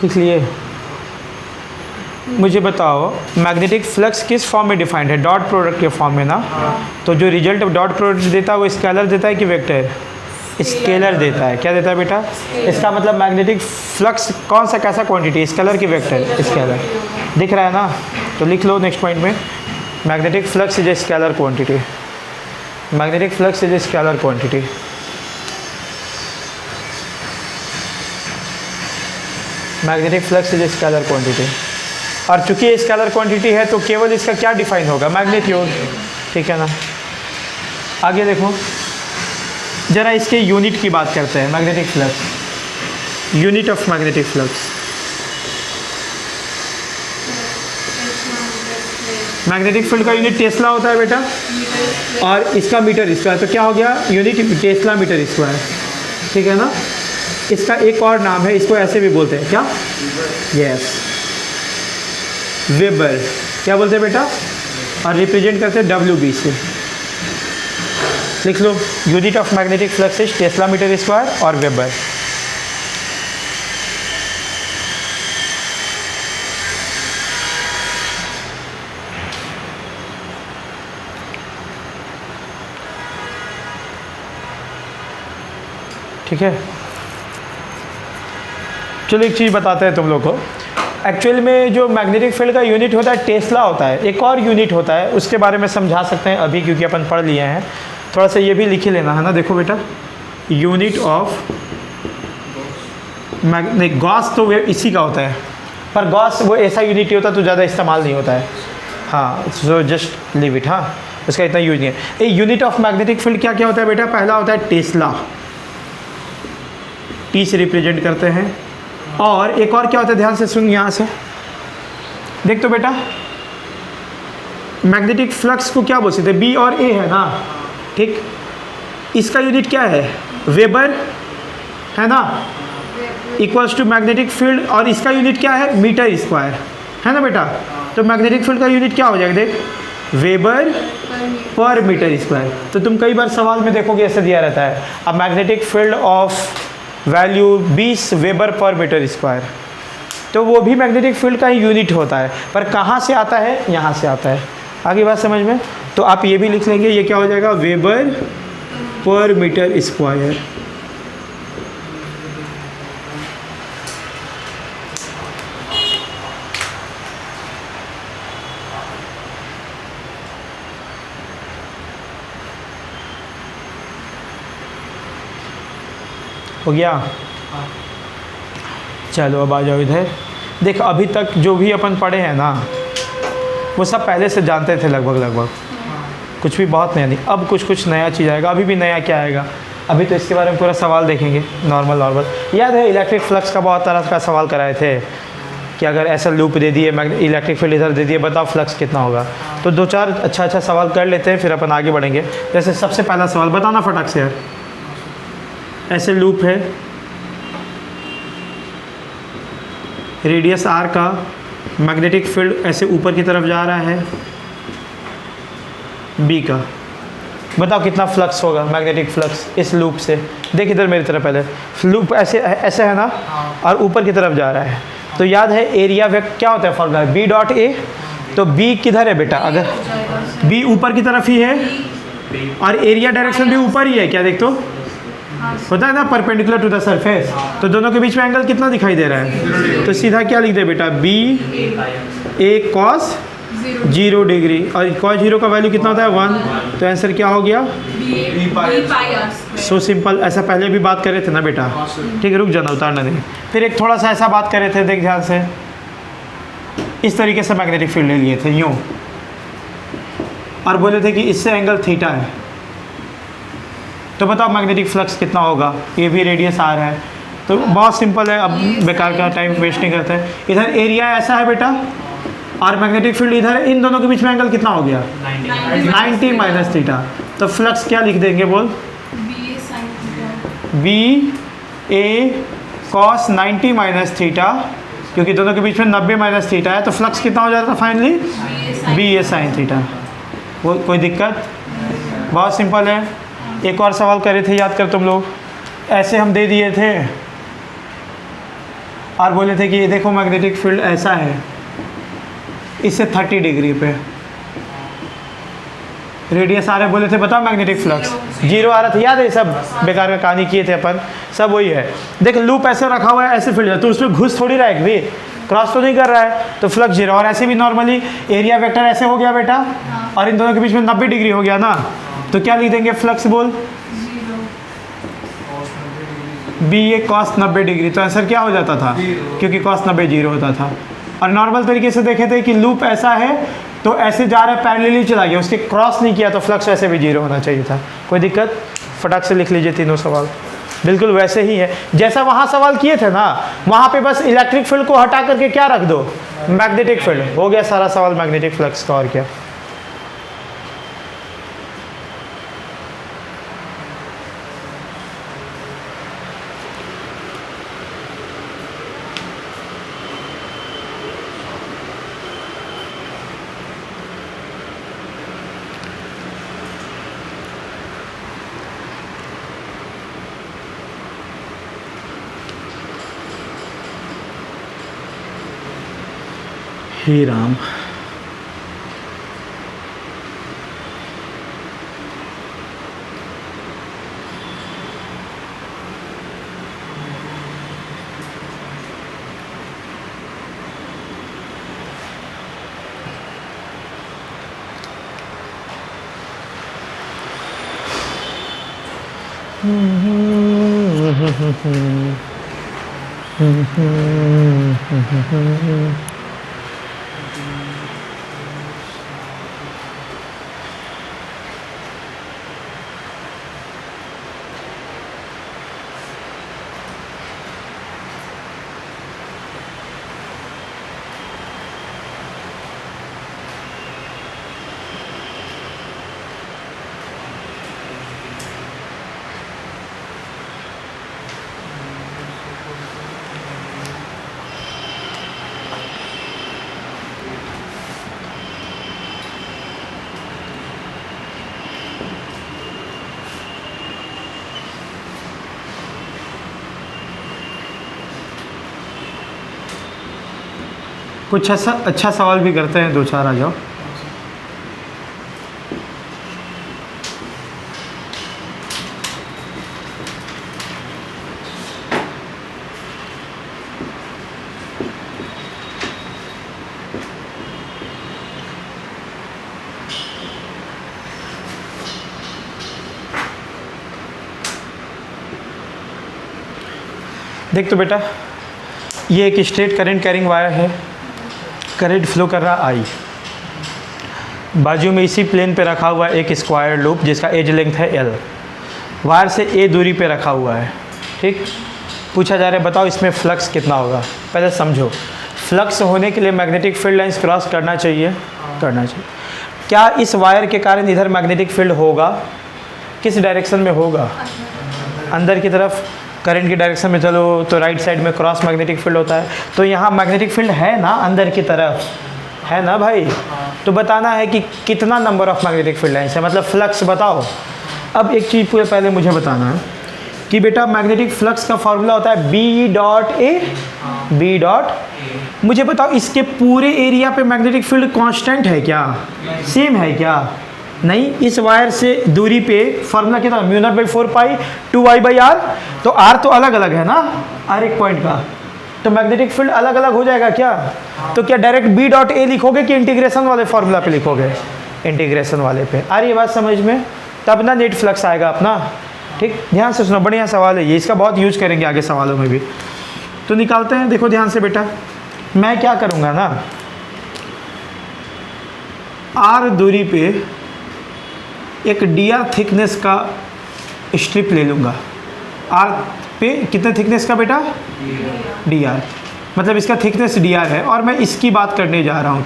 Speaker 1: इसलिए मुझे बताओ मैग्नेटिक फ्लक्स किस फॉर्म में डिफाइंड है, डॉट प्रोडक्ट के फॉर्म में ना। तो जो रिजल्ट डॉट प्रोडक्ट देता है वो स्केलर देता है कि वेक्टर, स्केलर देता है। क्या देता है बेटा, इसका मतलब मैग्नेटिक फ्लक्स कौन सा कैसा क्वांटिटी, स्केलर की वेक्टर, स्केलर। दिख रहा है ना, तो लिख लो नेक्स्ट पॉइंट में, magnetic flux is a scalar quantity, magnetic flux is a scalar quantity. Magnetic flux is a scalar quantity. और चूंकि ये स्केलर क्वांटिटी है तो केवल इसका क्या डिफाइन होगा, मैग्नीट्यूड, ठीक है ना। आगे देखो जरा, इसके यूनिट की बात करते हैं। Magnetic flux, unit of magnetic flux, magnetic field का यूनिट टेस्ला होता है बेटा, और इसका मीटर स्क्वायर। तो क्या हो गया, यूनिट टेस्ला मीटर स्क्वायर, ठीक है ना। इसका एक और नाम है, इसको ऐसे भी बोलते हैं, क्या, यस, वेबर। क्या बोलते हैं बेटा, और रिप्रेजेंट करते हैं WB से। लिख लो, unit of magnetic flux is tesla metre square और वेबर। ठीक है, चलो एक चीज़ बताते हैं तुम लोग को। एक्चुअल में जो मैग्नेटिक फील्ड का यूनिट होता है टेस्ला होता है, एक और यूनिट होता है, उसके बारे में समझा सकते हैं अभी, क्योंकि अपन पढ़ लिए हैं। थोड़ा सा ये भी लिख ही लेना है ना। देखो बेटा, यूनिट ऑफ मैग्नेटिक, गॉस तो वे इसी का होता है, पर गॉस वो ऐसा यूनिट ही होता है तो ज़्यादा इस्तेमाल नहीं होता है। हाँ, सो जस्ट लीव इट, हाँ, उसका इतना यूज नहीं है। ये यूनिट ऑफ मैग्नेटिक फील्ड क्या क्या होता है बेटा, पहला होता है टेस्ला, टी से रिप्रेजेंट करते हैं। और एक और क्या होता है, ध्यान से सुन यहाँ से देख तो बेटा, मैग्नेटिक फ्लक्स को क्या बोल सकते हैं, बी और ए है ना, ठीक। इसका यूनिट क्या है, वेबर है ना, इक्वल्स टू मैग्नेटिक फील्ड, और इसका यूनिट क्या है, मीटर स्क्वायर है ना बेटा। तो मैग्नेटिक फील्ड का यूनिट क्या हो जाएगा, देख, वेबर पर मीटर स्क्वायर। तो तुम कई बार सवाल में देखोगे ऐसे दिया रहता है, a magnetic field of value 20 weber per metre square. तो वो भी मैग्नेटिक फील्ड का ही यूनिट होता है, पर कहाँ से आता है, यहाँ से आता है। आगे बात समझ में। तो आप ये भी लिख लेंगे, ये क्या हो जाएगा, वेबर पर मीटर स्क्वायर। हो गया। चलो अब आ जाओ इधर। देख, अभी तक जो भी अपन पढ़े हैं ना, वो सब पहले से जानते थे लगभग, कुछ भी बहुत नया नहीं। अब कुछ नया चीज़ आएगा। अभी भी नया क्या आएगा, अभी तो इसके बारे में पूरा सवाल देखेंगे। नॉर्मल याद है इलेक्ट्रिक फ्लक्स का बहुत तरह का सवाल कराए थे कि अगर ऐसा लूप दे दिए, इलेक्ट्रिक फील्ड इधर दे दिए, बताओ फ्लक्स कितना होगा। तो 2-4 अच्छा सवाल कर लेते हैं, फिर अपन आगे बढ़ेंगे। जैसे सबसे पहला सवाल बताना फटाक से यार। ऐसे लूप है, रेडियस आर का, मैग्नेटिक फील्ड ऐसे ऊपर की तरफ जा रहा है बी का। बताओ कितना फ्लक्स होगा, मैग्नेटिक फ्लक्स इस लूप से। देख इधर मेरी तरफ, पहले लूप ऐसे है ना, और ऊपर की तरफ जा रहा है। तो याद है एरिया वेक्टर क्या होता है, फॉर्मूला बी डॉट ए। तो बी किधर है बेटा, अगर बी ऊपर की तरफ ही है और एरिया डायरेक्शन भी ऊपर ही है, क्या देख तो होता है ना, परपेंडिकुलर टू द सरफेस। तो दोनों के बीच में एंगल कितना दिखाई दे रहा है, तो सीधा क्या लिख दे बेटा, बी ए कॉस 0 डिग्री, और कॉस 0 का वैल्यू कितना होता है 1। तो आंसर क्या हो गया, सो सिंपल। ऐसा पहले भी बात कर रहे थे ना बेटा, ठीक है, रुक जाना, उतारना नहीं। फिर एक थोड़ा सा ऐसा बात कर रहे थे, देख ध्यान से, इस तरीके से मैग्नेटिक फील्ड ले लिए थे यूँ, और बोले थे कि इससे एंगल थीटा है। तो बताओ मैग्नेटिक फ्लक्स कितना होगा, ये भी रेडियस आर है। तो बहुत सिंपल है, अब बेकार का टाइम वेस्ट नहीं करते हैं। इधर एरिया ऐसा है बेटा, और मैग्नेटिक फील्ड इधर है, इन दोनों के बीच में एंगल कितना हो गया, 90 माइनस थीटा। तो फ्लक्स क्या लिख देंगे, बोल, B A cos 90 minus theta, क्योंकि दोनों के बीच में 90 माइनस थीटा है। तो फ्लक्स कितना हो जाता है फाइनली, बी ए साइन थीटा। वो कोई दिक्कत, बहुत सिंपल है। एक और सवाल करे थे, याद कर तुम लोग, ऐसे हम दे दिए थे और बोले थे कि ये देखो मैग्नेटिक फील्ड ऐसा है, इससे 30 डिग्री पे रेडियस आ रहे, बोले थे बताओ मैग्नेटिक फ्लक्स 0 आ रहा था। याद है, सब बेकार का कहानी किए थे अपन, सब वही है। देख लूप ऐसे रखा हुआ है, ऐसे फील्ड, तो उसमें घुस थोड़ी रहा है, भी क्रॉस तो नहीं कर रहा है, तो फ्लक्स 0। और ऐसे भी नॉर्मली एरिया वेक्टर ऐसे हो गया बेटा, और इन दोनों के बीच में 90 डिग्री हो गया ना, तो क्या लिख देंगे फ्लक्स, बोल, बी ए कॉस 90 डिग्री। तो आंसर क्या हो जाता था, क्योंकि कॉस 90 0 होता था। और नॉर्मल तरीके से देखे थे कि लूप ऐसा है, तो ऐसे जा रहा है, पैरेलली चला गया, उसके क्रॉस नहीं किया, तो फ्लक्स वैसे भी 0 होना चाहिए था। कोई दिक्कत, फटाक से लिख लीजिए तीनों सवाल, बिल्कुल वैसे ही है जैसा वहाँ सवाल किए थे ना। वहाँ पे बस इलेक्ट्रिक फील्ड को हटा करके क्या रख दो, मैग्नेटिक फील्ड, हो गया सारा सवाल मैग्नेटिक फ्लक्स का। और क्या, हे राम। कुछ अच्छा सवाल भी करते हैं, 2-4 आ जाओ। देख तो बेटा, ये एक स्ट्रेट करंट कैरिंग वायर है, करंट फ्लो कर रहा आई, बाजू में इसी प्लेन पे रखा हुआ है एक स्क्वायर लूप जिसका एज लेंथ है L, वायर से A दूरी पे रखा हुआ है। ठीक, पूछा जा रहा है बताओ इसमें फ्लक्स कितना होगा। पहले समझो, फ्लक्स होने के लिए मैग्नेटिक फील्ड लाइंस क्रॉस करना चाहिए, करना चाहिए। क्या इस वायर के कारण इधर मैग्नेटिक फील्ड होगा? किस डायरेक्शन में होगा? अंदर की तरफ। करंट की डायरेक्शन में चलो तो राइट साइड में क्रॉस मैग्नेटिक फील्ड होता है, तो यहाँ मैग्नेटिक फील्ड है ना अंदर की तरफ, है ना भाई? तो बताना है कि कितना number of magnetic field lines है, मतलब फ्लक्स बताओ। अब एक चीज़ पूरे पहले मुझे बताना है कि बेटा मैग्नेटिक फ्लक्स का फॉर्मूला होता है B.A। मुझे बताओ इसके पूरे एरिया पे मैग्नेटिक फील्ड कांस्टेंट है क्या, सेम है क्या? नहीं, इस वायर से दूरी पे फॉर्मूला कितना, μ0/4 पाई 2I/r, तो r तो अलग अलग है ना, r एक पॉइंट का, तो मैग्नेटिक फील्ड अलग अलग हो जाएगा क्या? तो क्या डायरेक्ट B.A लिखोगे कि इंटीग्रेशन वाले फॉर्मूला पे लिखोगे? इंटीग्रेशन वाले पे। आ रही है बात समझ में? तब ना नेट फ्लक्स आएगा अपना। ठीक, ध्यान से सुनो, बढ़िया सवाल है ये, इसका बहुत यूज करेंगे आगे सवालों में भी। तो निकालते हैं, देखो ध्यान से बेटा, मैं क्या करूँगा ना, r दूरी पे एक dr थिकनेस का स्ट्रिप ले लूँगा। r पे कितने थिकनेस का बेटा? dr, मतलब इसका थिकनेस dr है, और मैं इसकी बात करने जा रहा हूँ,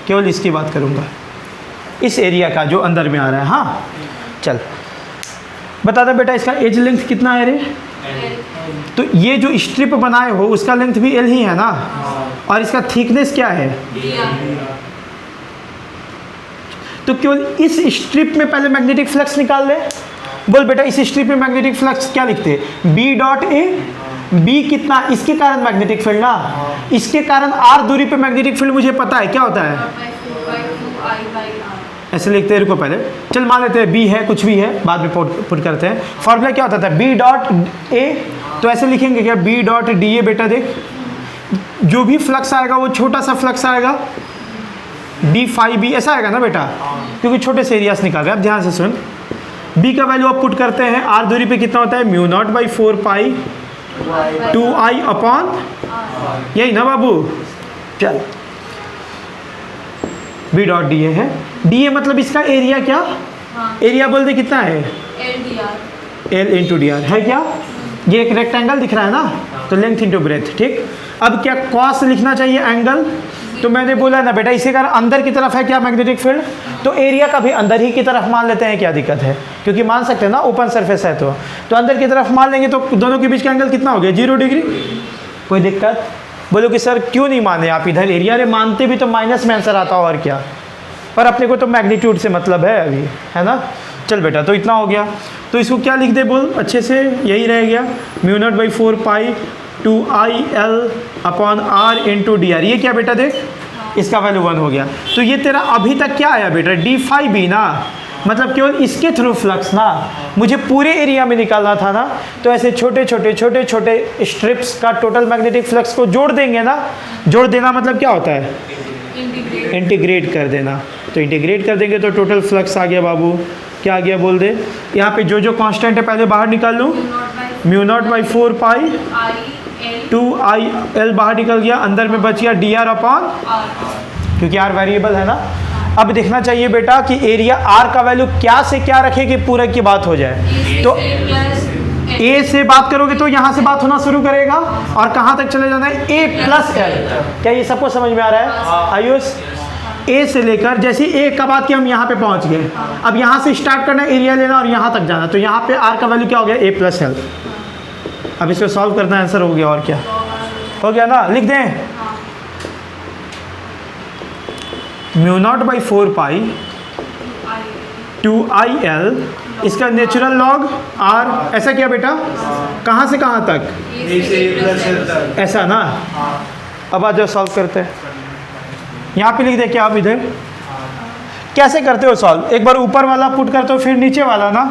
Speaker 1: केवल इसकी बात करूँगा, इस एरिया का जो अंदर में आ रहा है। हाँ चल, बता दे बेटा इसका एज लेंथ कितना है रे? तो ये जो स्ट्रिप बनाए हो उसका लेंथ भी L ही है ना, और इसका थिकनेस क्या है? तो केवल इस स्ट्रिप में पहले मैग्नेटिक फ्लक्स निकाल ले। बोल बेटा इस स्ट्रिप में मैग्नेटिक फ्लक्स क्या लिखते हैं? B.A। B कितना? इसके कारण मैग्नेटिक फील्ड ना, इसके कारण r दूरी पे मैग्नेटिक फील्ड मुझे पता है क्या होता है, ऐसे लिखते हैं। रुको पहले, चल मान लेते हैं B है, कुछ भी है, बाद में पुट करते हैं। फॉर्मूला क्या होता था? B.A, तो ऐसे लिखेंगे क्या? B.DA। बेटा देख, जो भी फ्लक्स आएगा वो छोटा सा फ्लक्स आएगा, d∅B ऐसा आएगा ना बेटा, क्योंकि छोटे से एरिया से निकाल रहे हैं। अब ध्यान से सुन, B का वैल्यू आप पुट करते हैं, r दूरी पे कितना होता है? μ0/4 पाई 2I/, यही ना बाबू? चल, B.DA है, DA मतलब इसका एरिया क्या? एरिया बोल दे कितना है? L इंटू dr है क्या? ये एक रेक्टेंगल दिख रहा है ना, तो लेंथ इंटू ब्रेथ। ठीक, अब क्या कॉस लिखना चाहिए एंगल? तो मैंने बोला ना बेटा इसी कारण अंदर की तरफ है क्या मैग्नेटिक फील्ड, तो एरिया का भी अंदर ही की तरफ मान लेते हैं, क्या दिक्कत है? क्योंकि मान सकते हैं ना, ओपन सरफेस है तो अंदर की तरफ मान लेंगे, तो दोनों के बीच का एंगल कितना हो गया? 0 डिग्री। कोई दिक्कत? बोलो कि सर क्यों नहीं माने आप इधर एरिया? रे मानते भी तो माइनस में आंसर आता और क्या, पर अपने को तो मैग्नीट्यूड से मतलब है अभी, है ना? चल बेटा, तो इतना हो गया, तो इसको क्या लिख दे बोल अच्छे से, यही रह गया μ0/4 पाई 2IL/r इंटू dr। ये क्या बेटा देख, इसका वैल्यू 1 हो गया। तो ये तेरा अभी तक क्या आया बेटा? d∅B ना, मतलब केवल इसके थ्रू फ्लक्स ना, मुझे पूरे एरिया में निकालना था ना, तो ऐसे छोटे छोटे स्ट्रिप्स का टोटल मैग्नेटिक फ्लक्स को जोड़ देंगे ना। जोड़ देना मतलब क्या होता है? इंटीग्रेट कर देना। तो इंटीग्रेट कर देंगे तो टोटल फ्लक्स आ गया बाबू, क्या आ गया बोल दे। यहाँ पे जो कांस्टेंट है पहले बाहर निकाल लूँ, μ0/4 पाई 2IL बाहर निकल गया, अंदर में बच गया dr/r, क्योंकि r वेरिएबल है ना। अब देखना चाहिए बेटा कि एरिया r का वैल्यू क्या से क्या रखे कि पूरा की बात हो जाए। तो A से बात करोगे तो यहाँ से बात होना शुरू करेगा, और कहाँ तक चले जाना है? A+L। क्या ये सबको समझ में आ रहा है आयुष? A से लेकर जैसे A का बात की हम यहाँ पे पहुँच गए, अब यहाँ से स्टार्ट करना, एरिया लेना और यहाँ तक जाना, तो यहाँ पे r का वैल्यू क्या हो गया? A+L। अब इसको सॉल्व करना, आंसर हो गया, और क्या हो गया ना? लिख दें μ0/4 पाई 2IL इसका नेचुरल लॉग आर, ऐसा क्या बेटा, कहाँ से कहाँ तक,
Speaker 2: ए से ए प्लस एल तक।
Speaker 1: ऐसा ना। अब आ जाओ सॉल्व करते हैं। यहाँ पे लिख दे क्या आप इधर, कैसे करते हो सॉल्व, एक बार ऊपर वाला पुट करते हो फिर नीचे वाला ना।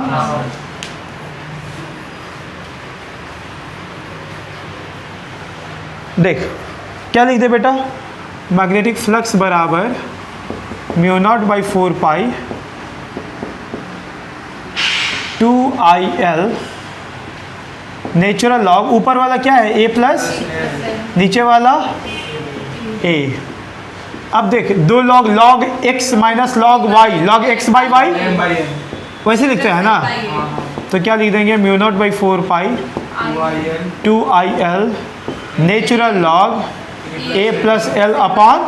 Speaker 1: देख क्या लिख दे बेटा, मैग्नेटिक फ्लक्स बराबर mu naught by 4 pi 2IL natural log, ऊपर वाला क्या है A प्लस, नीचे वाला A। अब देख दो log, log x minus log y, log x by y
Speaker 2: M by N
Speaker 1: वैसे लिखते हैं ना। तो क्या लिख देंगे, mu naught by 4 pi 2IL natural log A plus L upon,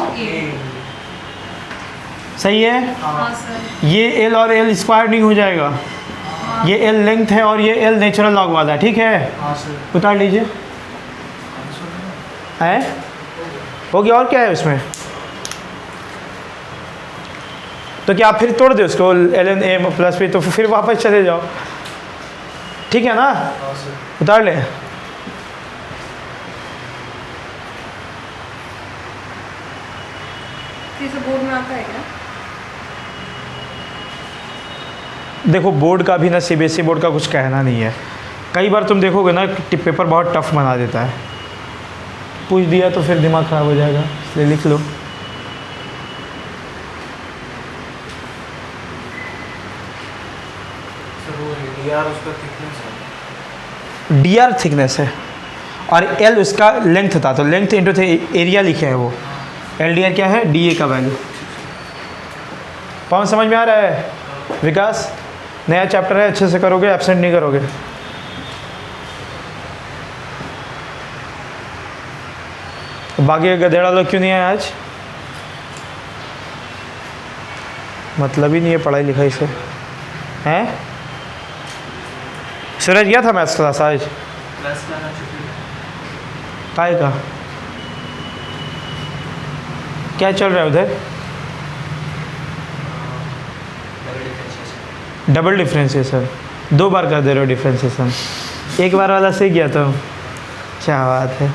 Speaker 1: सही है।
Speaker 3: हाँ सर।
Speaker 1: ये L और L स्क्वायर नहीं हो जाएगा, ये L लेंथ है और ये L नेचुरल लॉग वाला है, ठीक है।
Speaker 2: हाँ सर।
Speaker 1: उतार लीजिए, है हो गया। और क्या है उसमें, तो क्या आप फिर तोड़ दे उसको ln a प्लस p, तो फिर वापस चले जाओ, ठीक है ना।
Speaker 2: हाँ सर।
Speaker 1: उतार ले।
Speaker 3: बोर्ड में आता है क्या?
Speaker 1: देखो बोर्ड का भी ना, CBSE बोर्ड का कुछ कहना नहीं है। कई बार तुम देखोगे ना टिप पेपर बहुत टफ बना देता है, पूछ दिया तो फिर दिमाग ख़राब हो जाएगा, इसलिए लिख लो।
Speaker 2: सर वो डीआर उसका थिकनेस है।
Speaker 1: dr थिकनेस है और L उसका लेंथ था, तो लेंथ इंटू एरिया लिखे है वो। LDR क्या है, DA का वैल्यू। पवन समझ में आ रहा है। विकास नया चैप्टर है, अच्छे से करोगे, एब्सेंट नहीं करोगे। बाकी गधेड़ा लोग क्यों नहीं आए आज, मतलब ही नहीं है पढ़ाई लिखाई से, हैं। सूरज गया था मैथ्स क्लास आज,
Speaker 2: क्लास का ना छुट्टी
Speaker 1: काय का क्या चल रहा है उधर, डबल डिफ्रेंशिएशन 2 बार कर दे रहे हो डिफ्रेंशिएशन, एक बार वाला सीख गया तो क्या बात है।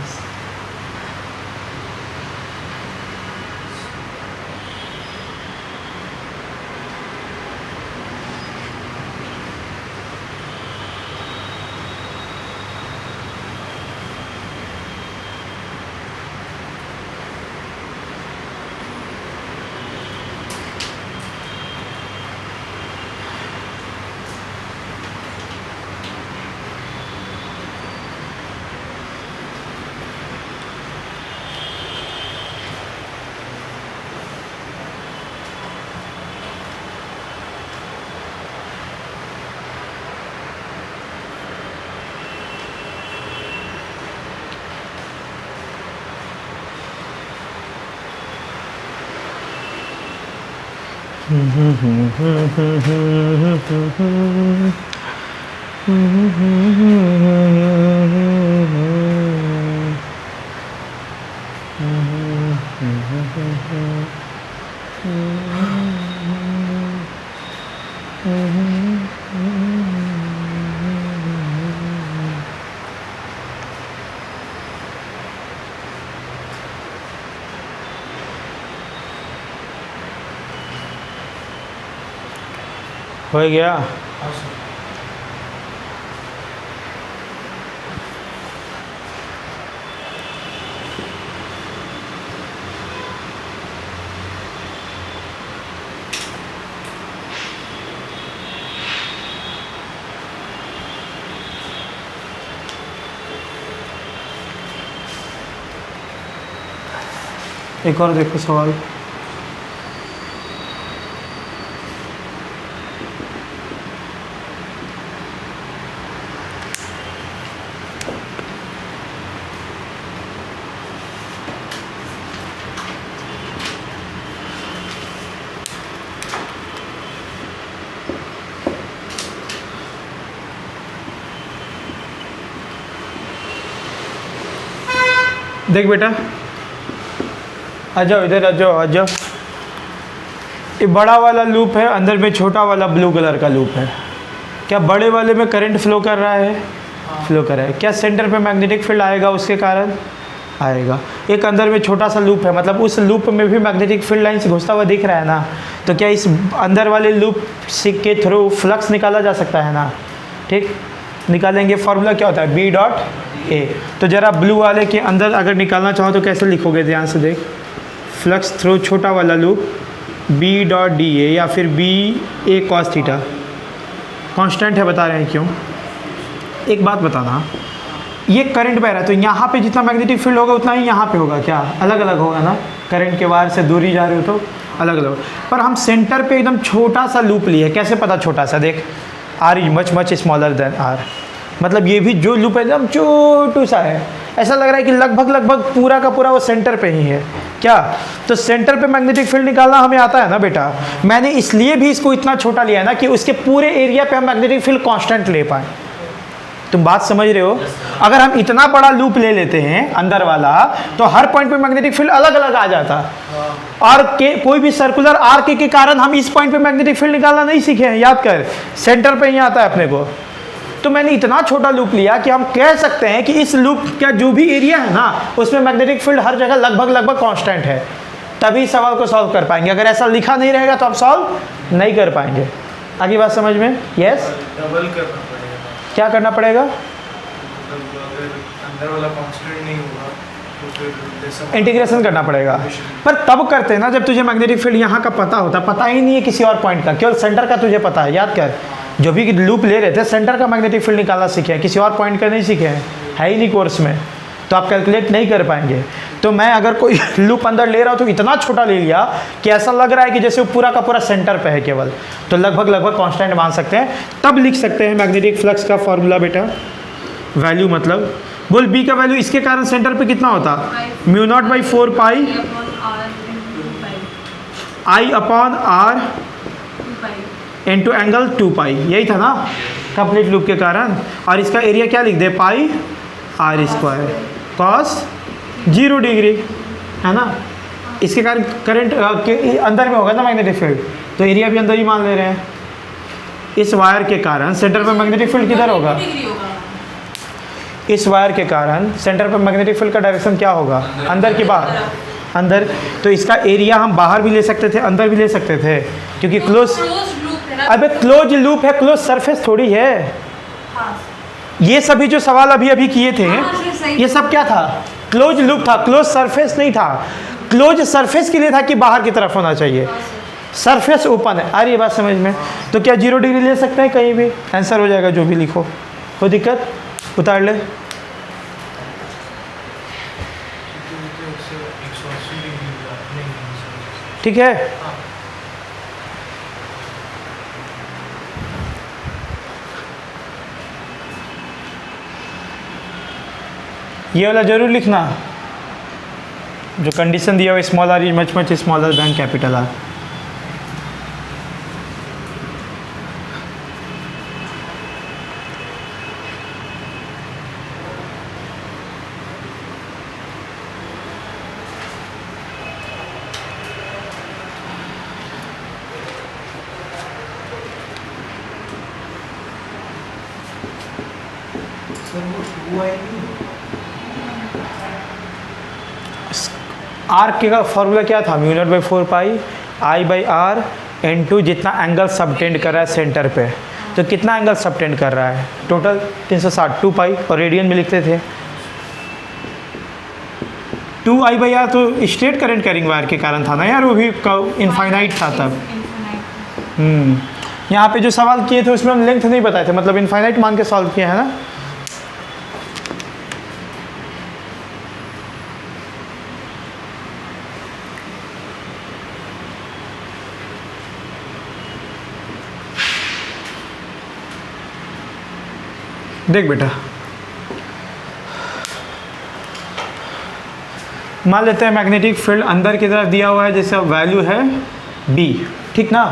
Speaker 1: हो गया।
Speaker 2: हाँ सर।
Speaker 1: एक और देखो सवाल, देख बेटा, आ जाओ इधर, आ जाओ आ जाओ। ये बड़ा वाला लूप है, अंदर में छोटा वाला ब्लू कलर का लूप है, क्या बड़े वाले में करंट फ्लो कर रहा है? फ्लो कर रहा है। क्या सेंटर पे मैग्नेटिक फील्ड आएगा उसके कारण? आएगा। एक अंदर में छोटा सा लूप है, मतलब उस लूप में भी मैग्नेटिक फील्ड लाइंस घुसता हुआ दिख रहा है ना, तो क्या इस अंदर वाले लूप के थ्रू फ्लक्स निकाला जा सकता है ना? ठीक, निकालेंगे। फॉर्मूला क्या होता है? B dot A. तो ज़रा ब्लू वाले के अंदर अगर निकालना चाहो तो कैसे लिखोगे? ध्यान से देख, फ्लक्स थ्रू छोटा वाला loop B dot D A, या फिर B A cos theta. Constant है, बता रहे हैं क्यों। एक बात बताना, ये करंट बह रहा है तो यहाँ पे जितना मैग्नेटिक फील्ड होगा उतना ही यहाँ पे होगा क्या? अलग अलग होगा ना, करंट के वायर से दूरी जा रहे हो तो अलग अलग। पर हम सेंटर पे एकदम छोटा सा लूप लिए, कैसे पता छोटा सा? देख, R is much much smaller than R, मतलब ये भी जो लूप है एकदम छोटू सा है, ऐसा लग रहा है कि लगभग पूरा का पूरा वो सेंटर पे ही है क्या? तो सेंटर पे मैग्नेटिक फील्ड निकालना हमें आता है ना बेटा। मैंने इसलिए भी इसको इतना छोटा लिया है ना कि उसके पूरे एरिया पे हम मैग्नेटिक फील्ड कांस्टेंट ले पाए। तुम बात समझ रहे हो? अगर हम इतना बड़ा लूप ले लेते हैं अंदर वाला तो हर पॉइंट पे मैग्नेटिक फील्ड अलग अलग आ जाता। और के कोई भी सर्कुलर आर्क के कारण हम इस पॉइंट पे मैग्नेटिक फील्ड निकालना नहीं सीखे हैं, याद कर, सेंटर पे ही आता है अपने को। तो मैंने इतना छोटा लूप लिया कि हम कह सकते हैं कि इस लूप का जो भी एरिया है ना उसमें मैग्नेटिक फील्ड हर जगह लगभग कांस्टेंट है, तभी सवाल को सॉल्व कर पाएंगे। अगर ऐसा लिखा नहीं रहेगा तो आप सॉल्व नहीं कर पाएंगे। आगे बात समझ में? यस।
Speaker 2: डबल करना पड़ेगा।
Speaker 1: क्या करना पड़ेगा?
Speaker 2: मतलब अगर अंदर वाला कांस्टेंट नहीं होगा तो फिर जैसा
Speaker 1: इंटीग्रेशन करना पड़ेगा। पर तब करते हैं ना जब तुझे मैग्नेटिक फील्ड यहाँ का पता होता, पता ही नहीं है किसी और पॉइंट का, केवल सेंटर का तुझे पता है। याद कर, जो भी लूप ले रहे थे सेंटर का मैग्नेटिक फील्ड निकालना सीखे हैं, किसी और पॉइंट का नहीं सीखे हैं, है ही नहीं कोर्स में, तो आप कैलकुलेट नहीं कर पाएंगे। तो मैं अगर कोई लूप अंदर ले रहा हूँ तो इतना छोटा ले लिया कि ऐसा लग रहा है कि जैसे वो पूरा का पूरा सेंटर पे है केवल, तो लगभग कांस्टेंट मान सकते हैं। तब लिख सकते हैं मैग्नेटिक फ्लक्स का फॉर्मूला बेटा, वैल्यू मतलब बोल बी का वैल्यू इसके कारण सेंटर पे कितना होता? Mu naught by 4 pi I upon R into angle 2 pi, यही था ना कंप्लीट लूप के कारण। और इसका एरिया क्या लिख दे? पाई आर स्क्वायर कॉस 0 डिग्री, है ना। इसके कारण करंट के अंदर में होगा ना मैग्नेटिक फील्ड, तो एरिया भी अंदर ही मान ले रहे हैं। इस वायर के कारण सेंटर पे मैग्नेटिक फील्ड किधर होगा? इस वायर के कारण सेंटर पे मैग्नेटिक फील्ड का डायरेक्शन क्या होगा? अंदर की बाहर? अंदर। तो इसका एरिया हम बाहर भी ले सकते थे, अंदर भी ले सकते थे, क्योंकि क्लोज, अबे क्लोज लूप है, क्लोज सरफेस थोड़ी है। ये सभी जो सवाल अभी अभी किए थे ये सब क्या था? क्लोज लूप था, क्लोज सरफेस नहीं था। क्लोज सरफेस के लिए था कि बाहर की तरफ होना चाहिए, सरफेस ओपन है। आ रही है बात समझ में? तो क्या 0 डिग्री ले सकते हैं कहीं भी? आंसर हो जाएगा जो भी लिखो, कोई दिक्कत? उतार ले।
Speaker 2: 180 डिग्री नहीं,
Speaker 1: ठीक है। ये वाला जरूर लिखना, जो कंडीशन दिया हुआ small R is much much smaller than capital R. R के का फॉर्मूला क्या था? Mu naught by 4 pi I by R into जितना एंगल सबटेंड कर रहा है सेंटर पे, तो कितना एंगल सबटेंड कर रहा है? टोटल 360, 2 पाई, और रेडियन में लिखते थे 2 आई बाई आर। तो स्ट्रेट करंट कैरिंग वायर के कारण था ना यार, वो भी इनफाइनाइट था तब। यहाँ पे जो सवाल किए थे उसमें हम लेंथ नहीं बताए थे, मतलब इनफाइनाइट मान के सॉल्व किया है ना। देख बेटा, मान लेते हैं मैग्नेटिक फील्ड अंदर की तरफ दिया हुआ है, जैसे वैल्यू है b, ठीक ना,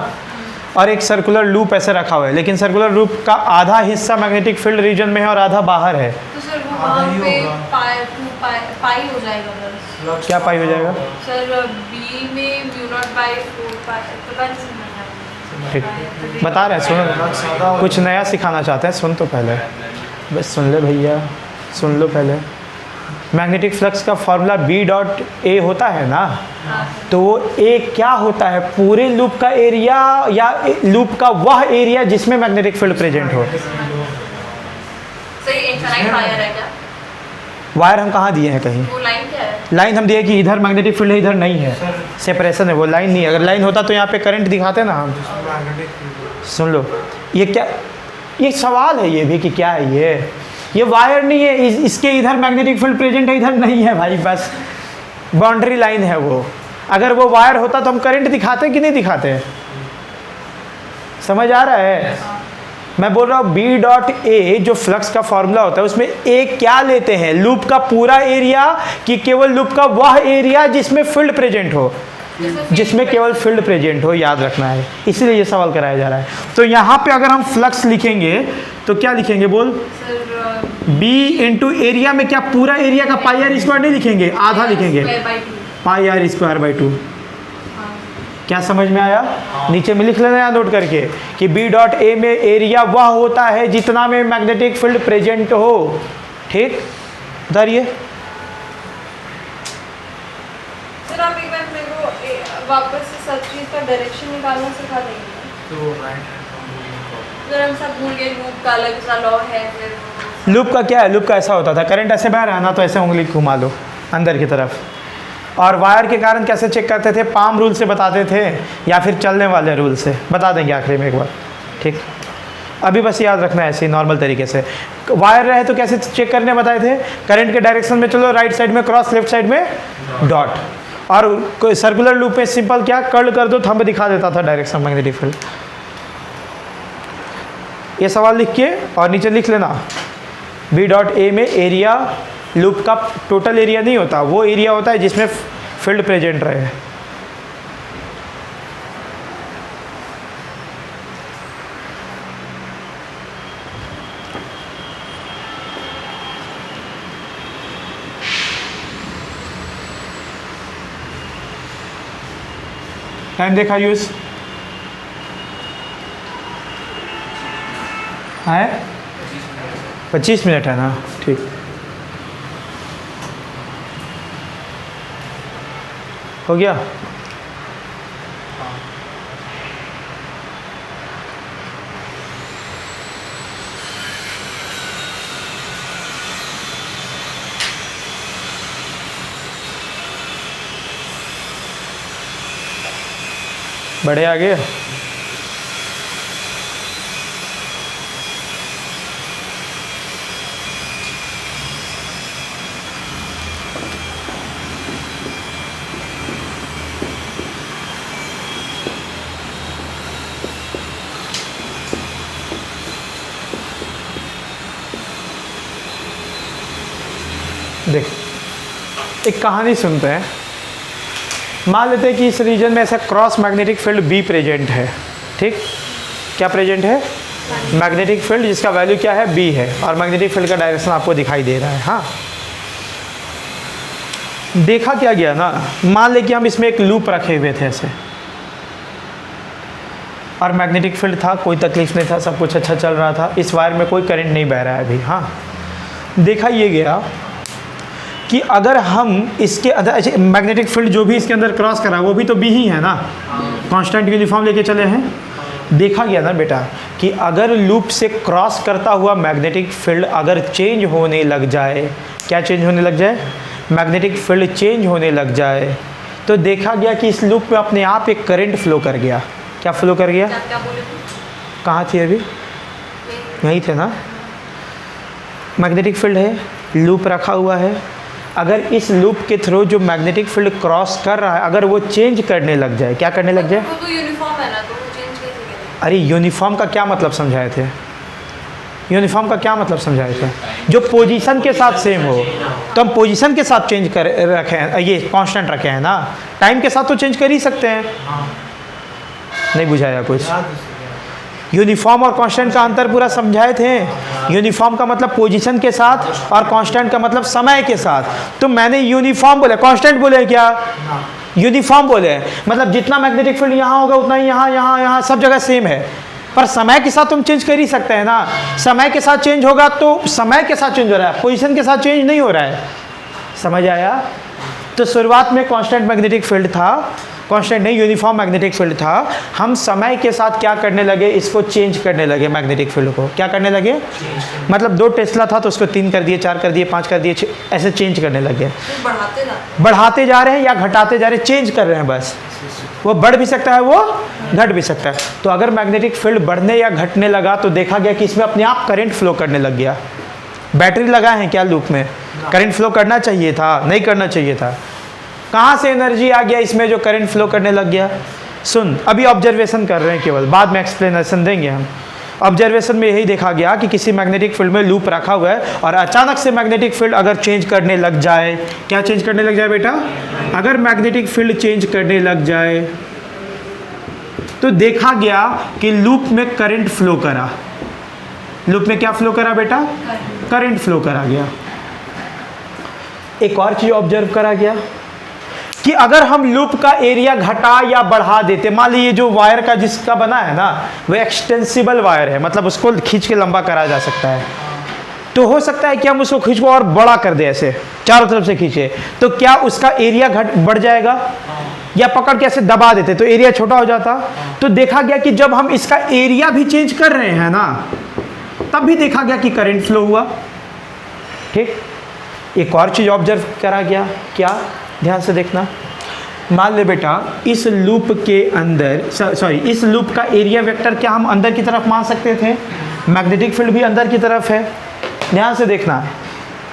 Speaker 1: और एक सर्कुलर लूप ऐसे रखा हुआ है, लेकिन सर्कुलर लूप का आधा हिस्सा मैग्नेटिक फील्ड रीजन में है और आधा बाहर है।
Speaker 3: तो सर वो वहाँ पे पाई हो जाएगा बस।
Speaker 1: क्या पाई हो जाएगा?
Speaker 3: सर बी में म्यू नॉट बाई 4 पाई, पता नहीं समझ
Speaker 1: ठीक, बता रहे हैं, सुनो, कुछ नया सिखाना चाहते हैं, सुन तो पहले, बस सुन ले भैया, सुन लो पहले। मैग्नेटिक फ्लक्स का फॉर्मूला B.A होता है ना, तो वो A क्या होता है? पूरे लूप का एरिया या लूप का वह एरिया जिसमें मैग्नेटिक फील्ड प्रेजेंट हो।
Speaker 3: सही, इनफाइनाइट वायर है क्या?
Speaker 1: वायर हम कहाँ दिए हैं कहीं?
Speaker 3: वो लाइन क्या है?
Speaker 1: लाइन हम दिए कि इधर मैग्नेटिक फील्ड है, इधर नहीं है, सेपरेशन है, वो लाइन नहीं है। अगर लाइन होता तो यहाँ पे करंट दिखाते ना हम। सुन लो, ये क्या, ये सवाल है ये भी कि क्या है ये वायर नहीं है, इसके इधर मैग्नेटिक फील्ड प्रेजेंट है, इधर नहीं है भाई, बस बाउंड्री लाइन है वो। अगर वो वायर होता तो हम करंट दिखाते कि नहीं दिखाते? समझ आ रहा है? मैं बोल रहा हूँ B.A जो फ्लक्स का फॉर्मूला होता है, उसमें A क्या लेते हैं? लूप का पूरा एरिया कि केवल लूप का वह एरिया जिसमें फील्ड प्रेजेंट हो, जिसमें केवल फील्ड प्रेजेंट हो, याद रखना है, इसलिए ये सवाल कराया जा रहा है। तो यहाँ पे अगर हम फ्लक्स लिखेंगे तो क्या लिखेंगे बोल? B इंटू एरिया में क्या पूरा एरिया का पाई आर स्क्वायर नहीं लिखेंगे, आधा लिखेंगे, पाई आर स्क्वायर बाई 2। क्या समझ में आया? नीचे में लिख लेना यहाँ नोट करके कि B.A में एरिया वह होता है जितना में मैग्नेटिक फील्ड प्रेजेंट हो। ठीक, उतारिए।
Speaker 3: सर आप एक बार मेरे को वापस से सब चीज़ का डायरेक्शन निकालना सिखा देंगे?
Speaker 2: तो राइट हैंड
Speaker 3: सर हम सब भूल गए, लूप का अलग सा लॉ है, फिर
Speaker 1: लूप का क्या है? लूप का ऐसा होता था, करंट ऐसे बह रहा है ना, तो ऐसे उंगली घुमा लो अंदर की तरफ। और वायर के कारण कैसे चेक करते थे? पाम रूल से बताते थे या फिर चलने वाले रूल से बता देंगे आखिरी में एक बार। ठीक, अभी बस याद रखना है ऐसे ही नॉर्मल तरीके से। वायर रहे तो कैसे चेक करने बताए थे? करंट के डायरेक्शन में चलो, राइट साइड में क्रॉस, लेफ्ट साइड में डॉट। और कोई सर्कुलर लूप में सिंपल क्या, कर्ल कर दो, थंब दिखा देता था डायरेक्शन मैग्नेटिक फील्ड। ये सवाल लिख के और नीचे लिख लेना B.A में एरिया, लूप का टोटल एरिया नहीं होता, वो एरिया होता है जिसमें फील्ड प्रेजेंट रहे। टाइम देखा यूज है 25 मिनट है ना? ठीक, हो गया। बड़े आगे देख, एक कहानी सुनते हैं। मान लेते हैं कि इस रीजन में ऐसा cross magnetic field B present है। ठीक, क्या प्रेजेंट है? मैग्नेटिक फील्ड जिसका वैल्यू क्या है? B है, और मैग्नेटिक फील्ड का डायरेक्शन आपको दिखाई दे रहा है। हाँ, देखा क्या गया ना, मान ले कि हम इसमें एक लूप रखे हुए थे ऐसे, और मैग्नेटिक फील्ड था, कोई तकलीफ नहीं था, सब कुछ अच्छा चल रहा था, इस वायर में कोई करंट नहीं बह रहा है अभी। हाँ, देखा ये गया कि अगर हम इसके अंदर मैग्नेटिक फील्ड जो भी इसके अंदर क्रॉस करा वो भी तो B ही है ना, कांस्टेंट यूनिफॉर्म लेके चले हैं। देखा गया ना बेटा कि अगर लूप से क्रॉस करता हुआ मैग्नेटिक फील्ड अगर चेंज होने लग जाए, क्या चेंज होने लग जाए? मैग्नेटिक फील्ड चेंज होने लग जाए, तो देखा गया कि इस लूप में अपने आप एक करंट फ्लो कर गया। क्या फ्लो कर गया?
Speaker 3: क्या बोले थे?
Speaker 1: कहाँ थी अभी? यहीं थे ना। मैग्नेटिक फील्ड है, लूप रखा हुआ है, अगर इस लूप के थ्रू जो मैग्नेटिक फील्ड क्रॉस कर रहा है अगर वो चेंज करने लग जाए, क्या करने लग जाए?
Speaker 3: वो तो यूनिफॉर्म है ना, तो वो चेंज कैसे करेगा?
Speaker 1: अरे यूनिफॉर्म का क्या मतलब समझाए थे? यूनिफॉर्म का क्या मतलब समझाए थे? जो पोजीशन के साथ सेम हो, तो हम पोजीशन के साथ चेंज कर रखे हैं, ये कांस्टेंट रखे हैं ना, टाइम के साथ तो चेंज कर ही सकते हैं। नहीं बुझाया कुछ? यूनिफॉर्म और कांस्टेंट का अंतर पूरा समझाए थे। यूनिफॉर्म का मतलब पोजीशन के साथ और कांस्टेंट का मतलब समय के साथ। तो मैंने यूनिफॉर्म बोला, कांस्टेंट बोले क्या? यूनिफॉर्म बोले हैं, मतलब जितना मैग्नेटिक फील्ड यहाँ होगा उतना ही यहाँ यहाँ यहाँ सब जगह सेम है। पर समय के साथ तुम चेंज कर ही सकते हैं ना, समय के साथ चेंज होगा तो समय के साथ चेंज हो रहा है, पोजीशन के साथ चेंज नहीं हो रहा है। समझ आया? तो शुरुआत में कांस्टेंट मैग्नेटिक फील्ड था, कांस्टेंट नहीं यूनिफॉर्म मैग्नेटिक फील्ड था। हम समय के साथ क्या करने लगे, इसको चेंज करने लगे, मैग्नेटिक फील्ड को क्या करने लगे, मतलब 2 टेस्ला था तो उसको 3 कर दिए, 4 कर दिए, 5 कर दिए, ऐसे चेंज करने लगे। बढ़ाते जा रहे हैं या घटाते जा रहे हैं, चेंज कर रहे हैं बस। वो बढ़ भी सकता है, वो घट भी सकता है। तो अगर मैग्नेटिक फील्ड बढ़ने या घटने लगा तो देखा गया कि इसमें अपने आप करंट फ्लो करने लग गया। बैटरी लगाए हैं क्या लूप में, करंट फ्लो करना चाहिए था, नहीं करना चाहिए था। कहाँ से एनर्जी आ गया इसमें जो करंट फ्लो करने लग गया? सुन, अभी ऑब्जर्वेशन कर रहे हैं केवल, बाद में एक्सप्लेनेशन देंगे हम। ऑब्जर्वेशन में यही देखा गया कि किसी मैग्नेटिक फील्ड में लूप रखा हुआ है और अचानक से मैग्नेटिक फील्ड अगर चेंज करने लग जाए, क्या चेंज करने लग जाए बेटा? अगर मैग्नेटिक फील्ड चेंज करने लग जाए तो देखा गया कि लूप में करंट फ्लो करा। लूप में क्या फ्लो करा बेटा? करंट फ्लो करा गया। एक और चीज ऑब्जर्व करा गया कि अगर हम लूप का एरिया घटा या बढ़ा देते, मान लीजिए जो वायर का जिसका बना है ना वो एक्सटेंसिबल वायर है, मतलब उसको खींच के लंबा करा जा सकता है, तो हो सकता है कि हम उसको खींच को और बड़ा कर दे, ऐसे चारों तरफ से खींचे तो क्या उसका एरिया बढ़ जाएगा? या पकड़ के ऐसे दबा देते तो एरिया छोटा हो जाता। तो देखा गया कि जब हम इसका एरिया भी चेंज कर रहे हैं ना तब भी देखा गया कि करंट फ्लो हुआ। ठीक, एक और चीज ऑब्जर्व करा गया, क्या? ध्यान से देखना। मान ले बेटा इस लूप के अंदर, सॉरी इस लूप का एरिया वेक्टर क्या हम अंदर की तरफ मान सकते थे? मैग्नेटिक फील्ड भी अंदर की तरफ है। ध्यान से देखना,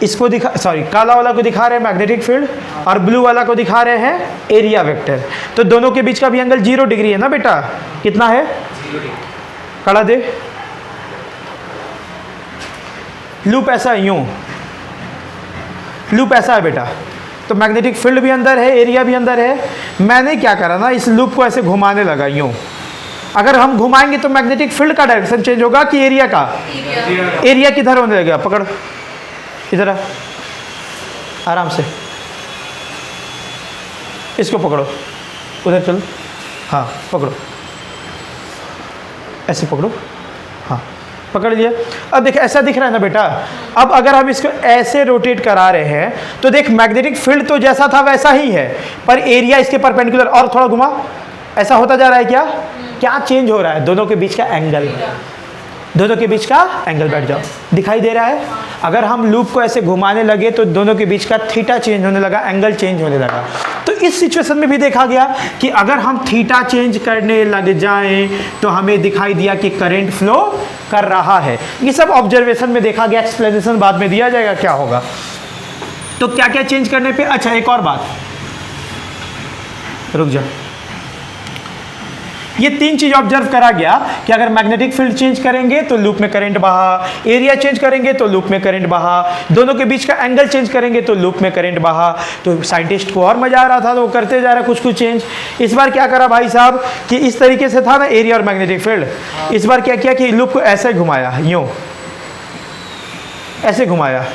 Speaker 1: इसको दिखा, सॉरी काला वाला को दिखा रहे हैं मैग्नेटिक फील्ड और ब्लू वाला को दिखा रहे हैं एरिया वेक्टर। तो दोनों के बीच का भी एंगल 0 डिग्री है ना बेटा? कितना है? कड़ा दे। लूप ऐसा है, यूं लूप ऐसा है बेटा, तो मैग्नेटिक फील्ड भी अंदर है, एरिया भी अंदर है। मैंने क्या करा ना, इस लूप को ऐसे घुमाने लगा यूं। अगर हम घुमाएंगे तो मैग्नेटिक फील्ड का डायरेक्शन चेंज होगा कि एरिया का? एरिया किधर होने लगेगा? पकड़, इधर आ, आराम से इसको पकड़ो, उधर चलो, हाँ पकड़ो, ऐसे पकड़ो, हाँ पकड़ लिया। अब देख ऐसा दिख रहा है ना बेटा। अब अगर हम इसको ऐसे रोटेट करा रहे हैं तो देख मैग्नेटिक फील्ड तो जैसा था वैसा ही है, पर एरिया इसके परपेंडिकुलर। और थोड़ा घुमा, ऐसा होता जा रहा है। क्या क्या चेंज हो रहा है? दोनों के बीच का एंगल, दोनों के बीच का एंगल। बैठ जाओ, दिखाई दे रहा है? अगर हम लूप को ऐसे घुमाने लगे तो दोनों के बीच का थीटा चेंज होने लगा, एंगल चेंज होने लगा। तो इस सिचुएशन में भी देखा गया कि अगर हम थीटा चेंज करने लग जाएं तो हमें दिखाई दिया कि करंट फ्लो कर रहा है। ये सब ऑब्जर्वेशन में देखा गया, एक्सप्लेनेशन बाद में दिया जाएगा क्या होगा। तो क्या क्या चेंज करने पे? अच्छा एक और बात, रुक जा। ये 3 चीज ऑब्जर्व करा गया कि अगर मैग्नेटिक फील्ड चेंज करेंगे तो लूप में करंट बहा, एरिया चेंज करेंगे तो लूप में करंट बहा, दोनों के बीच का एंगल चेंज करेंगे तो लूप में करंट बहा। तो साइंटिस्ट को और मजा आ रहा था तो वो करते जा रहा कुछ कुछ चेंज। इस बार क्या करा भाई साहब कि इस तरीके से था ना एरिया और मैग्नेटिक फील्ड, इस बार क्या किया कि लूप को ऐसे घुमाया, यूं ऐसे घुमाया,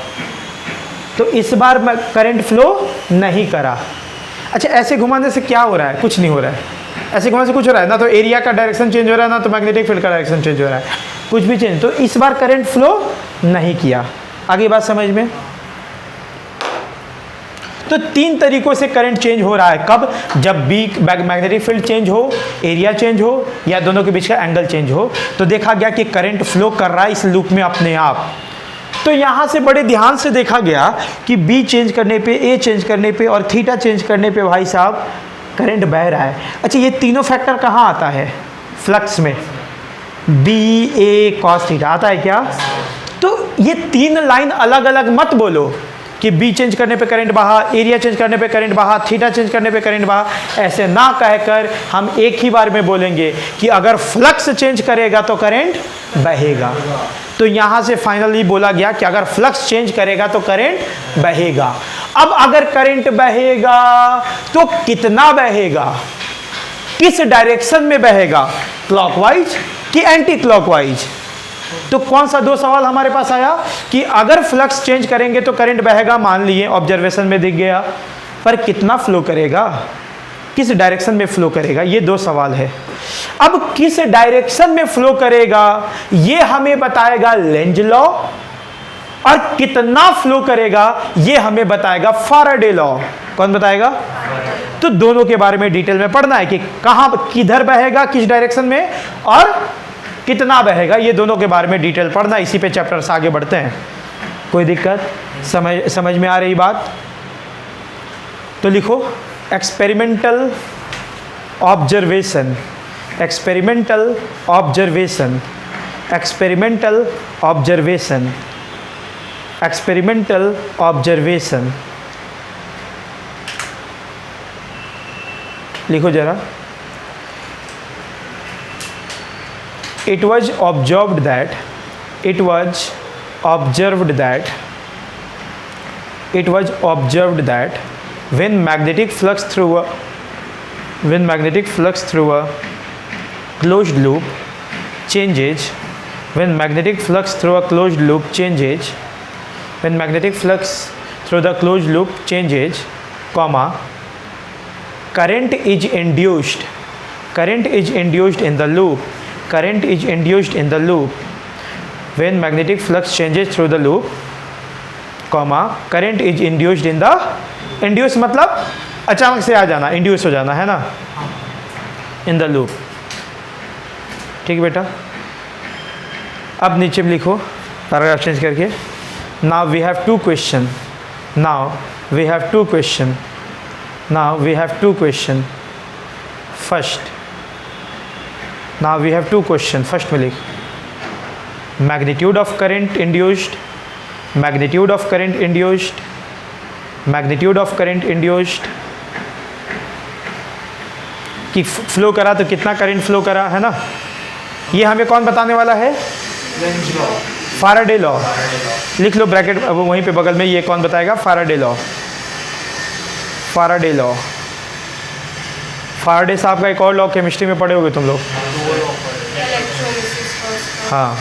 Speaker 1: तो इस बार करंट फ्लो नहीं करा। अच्छा ऐसे घुमाने से क्या हो रहा है? कुछ नहीं हो रहा है। ऐसे घुमाने से कुछ हो रहा है ना, तो एरिया का डायरेक्शन चेंज हो रहा है ना, तो मैग्नेटिक फील्ड का डायरेक्शन चेंज हो रहा है, कुछ भी चेंज। तो इस बार करंट फ्लो नहीं किया। आगे बात समझ में? तो 3 तरीकों से करंट चेंज हो रहा है। कब? जब भी मैग्नेटिक फील्ड चेंज हो, एरिया चेंज हो या दोनों के बीच का एंगल चेंज हो, तो देखा गया कि करंट फ्लो कर रहा है इस लूप में अपने आप। तो यहाँ से बड़े ध्यान से देखा गया कि बी चेंज करने पे, ए चेंज करने पे और थीटा चेंज करने पे भाई साहब करंट बह रहा है। अच्छा ये तीनों फैक्टर कहाँ आता है? फ्लक्स में। बी ए कॉस थीटा आता है क्या? तो ये 3 लाइन अलग अलग मत बोलो कि बी चेंज करने पे करंट बहा, एरिया चेंज करने पे करंट बहा, थीटा चेंज करने पे करंट बहा। ऐसे ना कहकर हम एक ही बार में बोलेंगे कि अगर फ्लक्स चेंज करेगा तो करंट बहेगा। तो यहाँ से फाइनली बोला गया कि अगर फ्लक्स चेंज करेगा तो करंट बहेगा। अब अगर करंट बहेगा तो कितना बहेगा, किस डायरेक्शन में बहेगा, क्लॉकवाइज कि एंटी क्लॉकवाइज? तो कौन सा 2 सवाल हमारे पास आया कि अगर फ्लक्स चेंज करेंगे तो करंट बहेगा, मान लिए ऑब्जर्वेशन में दिख गया, पर कितना फ्लो करेगा, किस डायरेक्शन में फ्लो करेगा, ये दो सवाल है। अब किस डायरेक्शन में फ्लो करेगा ये हमें बताएगा लेंज लॉ, और कितना फ्लो करेगा ये हमें बताएगा फैराडे लॉ। कौन बताएगा? तो दोनों के बारे में डिटेल में पढ़ना है कि कहां किधर बहेगा, किस डायरेक्शन में, और कितना बहेगा, ये दोनों के बारे में डिटेल पढ़ना। इसी पे चैप्टर से आगे बढ़ते हैं। कोई दिक्कत? समझ में आ रही बात? तो लिखो experimental observation, experimental observation, experimental observation, experimental observation. लिखो जरा। It was observed that, it was observed that, it was observed that when magnetic flux through a, when magnetic flux through a closed loop changes, when magnetic flux through a closed loop changes, when magnetic flux through the closed loop changes, comma, current is induced, current is induced in the loop, current is induced in the loop when magnetic flux changes through the loop, comma, current is induced in the, induce मतलब अचानक से आ जाना, इंड्यूस हो जाना, है ना, इन द लूप। ठीक बेटा। अब नीचे में लिखो पैराग्राफ चेंज करके। Now we have two question, now we have two question, now we have two question. First, now we have two question. first में लिख magnitude of current induced, magnitude of current induced, magnitude of current induced, कि फ्लो करा तो कितना करंट फ्लो करा, है ना। ये हमें कौन बताने वाला है? Faraday law. लिख लो ब्रैकेट वहीं पे बगल में, ये कौन बताएगा? Faraday law. Faraday law, Faraday साहब का एक और लॉ केमिस्ट्री में पढ़े होगे तुम लोग। हाँ।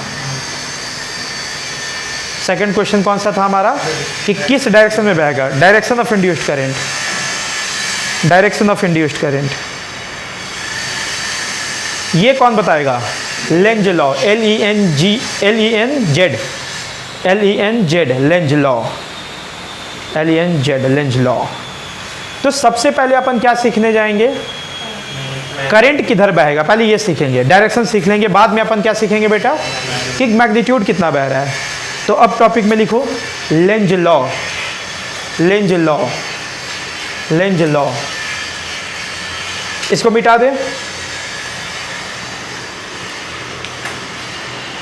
Speaker 1: सेकंड क्वेश्चन कौन सा था हमारा? कि किस डायरेक्शन में बहेगा? Direction of induced current, direction of induced current. ये कौन बताएगा? Lenz law, LENZ, Lenz law, LENZ, Lenz law. तो सबसे पहले अपन क्या सीखने जाएंगे? करंट किधर बहेगा, पहले ये सीखेंगे, डायरेक्शन सीख लेंगे। बाद में अपन क्या सीखेंगे बेटा? कि मैग्नीट्यूड कितना बह रहा है। तो अब टॉपिक में लिखो Lenz law, Lenz law, Lenz law. इसको मिटा दे।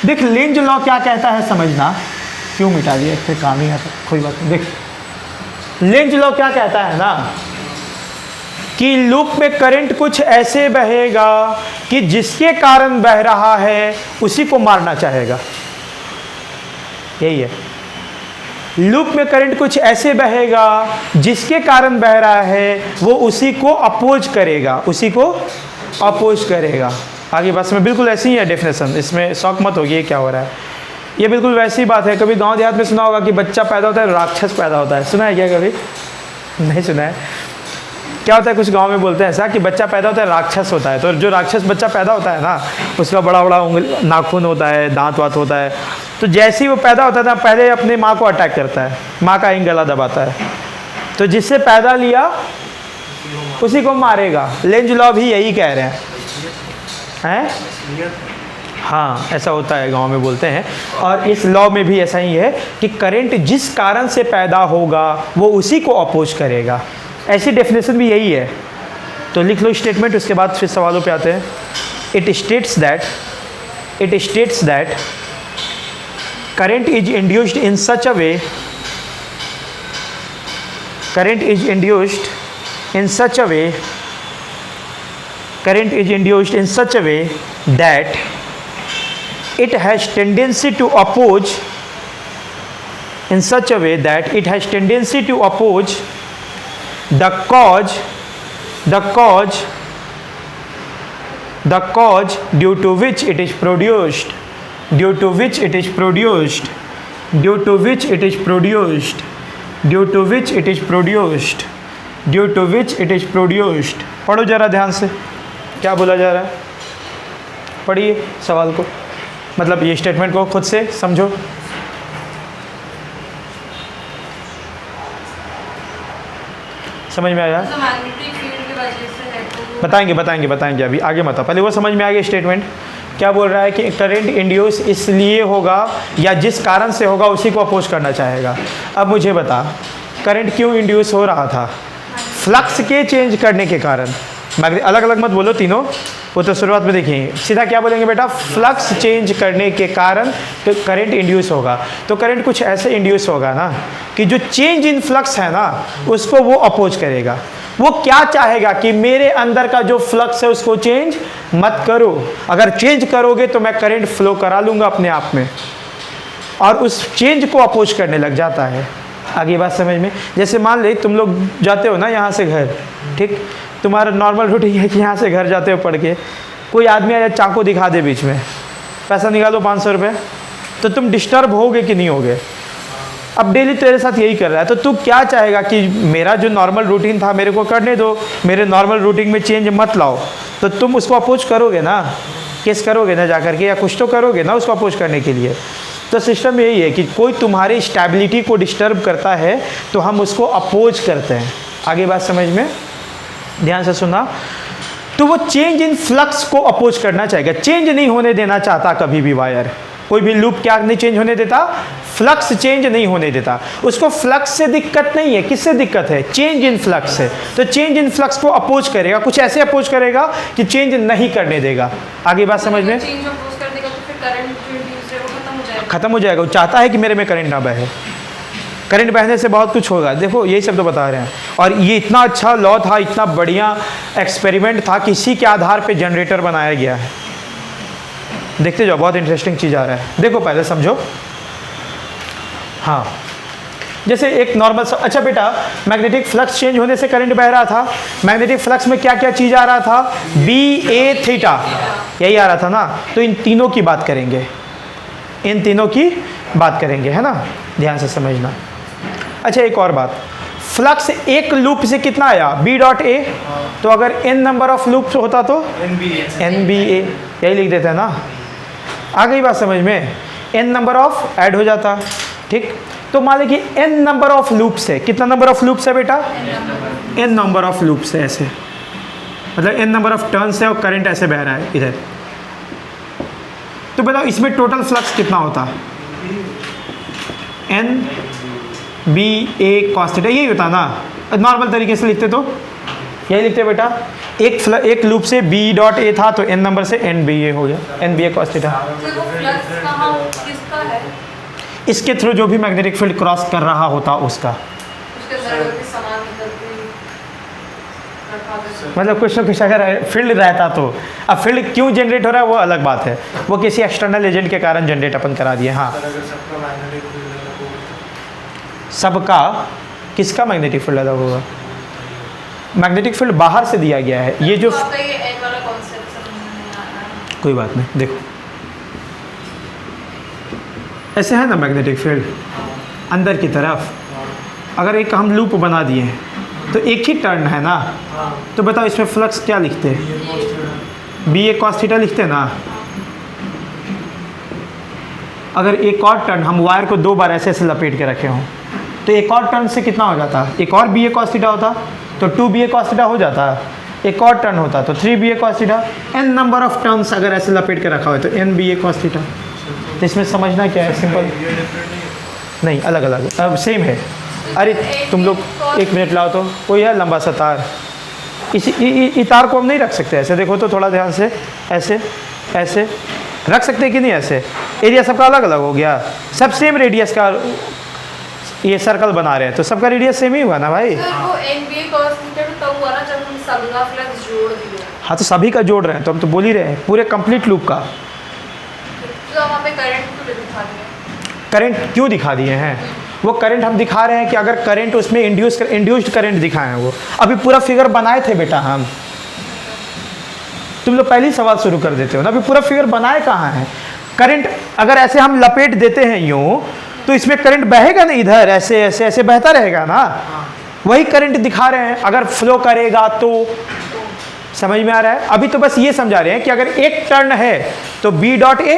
Speaker 1: देख लेंज लॉ क्या कहता है समझना। क्यों मिटा दिया? फिर काम ही आता, कोई बात नहीं। देख लेंज लॉ क्या कहता है ना, कि लूप में करंट कुछ ऐसे बहेगा कि जिसके कारण बह रहा है उसी को मारना चाहेगा। यही है, लूप में करंट कुछ ऐसे बहेगा जिसके कारण बह रहा है वो उसी को अपोज करेगा, उसी को अपोज करेगा। आगे बस में बिल्कुल ऐसी ही है डेफिनेशन, इसमें शौक मत होगी ये क्या हो रहा है। ये बिल्कुल वैसी बात है। कभी गांव देहात में सुना होगा कि बच्चा पैदा होता है राक्षस पैदा होता है, सुना है क्या कभी? नहीं सुना है। क्या होता है, कुछ गांव में बोलते हैं ऐसा कि बच्चा पैदा होता है राक्षस होता है। तो जो राक्षस बच्चा पैदा होता है ना, उसका बड़ा बड़ा उंगली नाखून होता है, दांत वात होता है। तो जैसे ही वो पैदा होता था पहले अपने माँ को अटैक करता है, माँ का ही गला दबाता है। तो जिससे पैदा लिया उसी को मारेगा। लेंज लॉ भी यही कह रहे हैं। हाँ, ऐसा होता है, गांव में बोलते हैं। और इस लॉ में भी ऐसा ही है कि करंट जिस कारण से पैदा होगा वो उसी को अपोज करेगा। ऐसी डेफिनेशन भी यही है। तो लिख लो स्टेटमेंट, उसके बाद फिर सवालों पे आते हैं। It states that current is induced in such a way, current is induced in such a way, current is induced in such a way that it has tendency to oppose, in such a way that it has tendency to oppose the cause due to which it is produced, due to which it is produced, due to which it is produced, due to which it is produced, due to which it is produced, पढ़ो जरा ध्यान से, क्या बोला जा रहा है, पढ़िए सवाल को, मतलब ये स्टेटमेंट को खुद से समझो। समझ में आया?
Speaker 3: तो मैग्नेटिक फील्ड की वजह से है तो
Speaker 1: बताएंगे अभी आगे मत आओ, पहले वो समझ में आ गया स्टेटमेंट। क्या बोल रहा है कि करंट इंड्यूस इसलिए होगा या जिस कारण से होगा उसी को अपोज करना चाहेगा। अब मुझे बता, करंट क्यों इंड्यूस हो रहा था? फ्लक्स के चेंज करने के कारण। अलग अलग मत बोलो तीनों, वो तो शुरुआत में देखिए, सीधा क्या बोलेंगे बेटा, फ्लक्स चेंज करने के कारण तो करंट इंड्यूस होगा। तो करंट कुछ ऐसे इंड्यूस होगा ना कि जो चेंज इन फ्लक्स है ना उसको वो अपोज करेगा। वो क्या चाहेगा कि मेरे अंदर का जो फ्लक्स है उसको चेंज मत करो, अगर चेंज करोगे तो मैं करंट फ्लो करा लूँगा अपने आप में, और उस चेंज को अपोज करने लग जाता है। आगे बात समझ में? जैसे मान ले तुम लोग जाते हो ना यहाँ से घर, ठीक, तुम्हारा नॉर्मल रूटीन है कि यहाँ से घर जाते हो पढ़ के, कोई आदमी आया चाकू दिखा दे बीच में, पैसा निकालो 500 रुपये, तो तुम डिस्टर्ब होगे कि नहीं होगे? अब डेली तेरे साथ यही कर रहा है, तो तू क्या चाहेगा कि मेरा जो नॉर्मल रूटीन था मेरे को करने दो, मेरे नॉर्मल रूटीन में चेंज मत लाओ। तो तुम उसको अपोज करोगे ना, केस करोगे ना जा करके, या कुछ तो करोगे ना उसको अपोज करने के लिए। तो सिस्टम यही है कि कोई तुम्हारी स्टेबिलिटी को डिस्टर्ब करता है तो हम उसको अपोज करते हैं। आगे बात समझ में? ध्यान से सुना। तो वो चेंज इन फ्लक्स को अपोज करना चाहेगा, चेंज नहीं होने देना चाहता कभी भी वायर। कोई भी लूप क्या नहीं चेंज होने देता? फ्लक्स चेंज नहीं होने देता। उसको फ्लक्स से दिक्कत नहीं है, किससे दिक्कत है? चेंज इन फ्लक्स से। तो चेंज इन फ्लक्स को अपोज करेगा, कुछ ऐसे अपोज करेगा कि चेंज नहीं करने देगा। आगे बात समझ में?
Speaker 3: चेंज अपोज कर देगा तो फिर करंट जो इंड्यूस है वो खत्म हो जाएगा।
Speaker 1: खत्म हो जाएगा। वो चाहता है कि मेरे में करंट ना बहे, करंट बहने से बहुत कुछ होगा। देखो यही सब तो बता रहे हैं, और ये इतना अच्छा लॉ था, इतना बढ़िया एक्सपेरिमेंट था, किसी के आधार पे जनरेटर बनाया गया है। देखते जाओ, बहुत इंटरेस्टिंग चीज़ आ रहा है। देखो पहले समझो। हाँ, जैसे एक नॉर्मल अच्छा बेटा, मैग्नेटिक फ्लक्स चेंज होने से करंट बह रहा था। मैग्नेटिक फ्लक्स में क्या क्या चीज़ आ रहा था? BA थीटा, यही आ रहा था ना। तो इन तीनों की बात करेंगे, इन तीनों की बात करेंगे, है ना? ध्यान से समझना। अच्छा एक और बात, फ्लक्स एक लूप से कितना आया? B.A। तो अगर n नंबर ऑफ लूप्स होता तो NBA, यही लिख देते हैं ना। आ गई बात समझ में? n नंबर ऑफ ऐड हो जाता, ठीक। तो मान लीजिए कि n नंबर ऑफ लूप्स है। कितना नंबर ऑफ लूप्स है बेटा? n नंबर ऑफ लूप्स है, ऐसे मतलब n नंबर ऑफ टर्न्स है और करंट ऐसे बह रहा है इधर। तो बताओ इसमें टोटल फ्लक्स कितना होता? NBA cos थीटा, यही होता ना। नॉर्मल तरीके से लिखते तो यही लिखते बेटा। एक लूप से B.A था तो n नंबर से NBA हो गया, NBA cos थीटा।
Speaker 3: तो वो फ्लक्स कहाँ किसका है?
Speaker 1: इसके थ्रू जो भी मैग्नेटिक फील्ड क्रॉस कर रहा होता उसका,
Speaker 3: उसके अंदर के सामान निकलते ही रखा देते।
Speaker 1: मतलब कुछ ना कुछ अगर फील्ड रहता तो। अब फील्ड क्यों जनरेट हो रहा है वो अलग बात है, वो किसी एक्सटर्नल एजेंट के कारण जनरेट अपन करा दिए। हाँ,
Speaker 2: अगर सबका मैग्नेटिक फील्ड अलग हो
Speaker 1: सबका किसका मैग्नेटिक फील्ड अलग होगा? मैग्नेटिक फील्ड बाहर से दिया गया है। ये जो
Speaker 3: तो आपका ये एन वाला कॉन्सेप्ट समझ में नहीं आ रहा है।
Speaker 1: कोई बात नहीं, देखो ऐसे है ना मैग्नेटिक फील्ड अंदर की तरफ, अगर एक हम लूप बना दिए हैं तो एक ही टर्न है ना। तो बताओ इसमें फ्लक्स क्या लिखते हैं? BA cos थीटा लिखते हैं ना। अगर एक और टर्न हम वायर को 2 बार ऐसे ऐसे लपेट के रखे हों तो एक और टर्न से कितना हो जाता? एक और BA cos थीटा होता तो 2BA cos थीटा हो जाता। एक और टर्न होता तो 3BA cos theta. n number of turns अगर ऐसे लपेट के रखा हो तो NBA cos थीटा। तो इसमें समझना क्या है? सिंपल नहीं, अलग अलग, अब सेम है। अरे तुम लोग 1 मिनट लाओ तो, कोई है लंबा सा तार, इस तार को हम नहीं रख सकते ऐसे। देखो तो थोड़ा ध्यान से, ऐसे ऐसे रख सकते कि नहीं? ऐसे एरिया सबका अलग अलग हो गया, सब सेम रेडियस का ये सर्कल बना रहे हैं तो सबका रेडियस सेम ही हुआ ना भाई।
Speaker 3: सर वो NBA cos थीटा तो तब हुआ ना जब हम सबका फ्लक्स जोड़ दिया।
Speaker 1: हाँ तो सभी का जोड़ रहे हैं, तो हम तो बोल ही रहे हैं पूरे कंप्लीट लूप का।
Speaker 3: तो वहाँ पे करंट क्यों दिखा दिया?
Speaker 1: करंट क्यों दिखा दिए हैं? वो करंट हम दिखा रहे हैं कि अगर करंट उसमें इंड्यूस्ड करंट दिखाए हैं। वो अभी पूरा फिगर बनाए थे बेटा हम, तुम लोग पहले ही सवाल शुरू कर देते हो ना। अभी पूरा फिगर बनाए कहाँ है? करंट अगर ऐसे हम लपेट देते हैं यूँ तो इसमें करंट बहेगा ना, इधर ऐसे ऐसे ऐसे बहता रहेगा ना। वही करंट दिखा रहे हैं, अगर फ्लो करेगा तो समझ में आ रहा है? अभी तो बस ये समझा रहे हैं कि अगर एक टर्न है तो बी डॉट ए,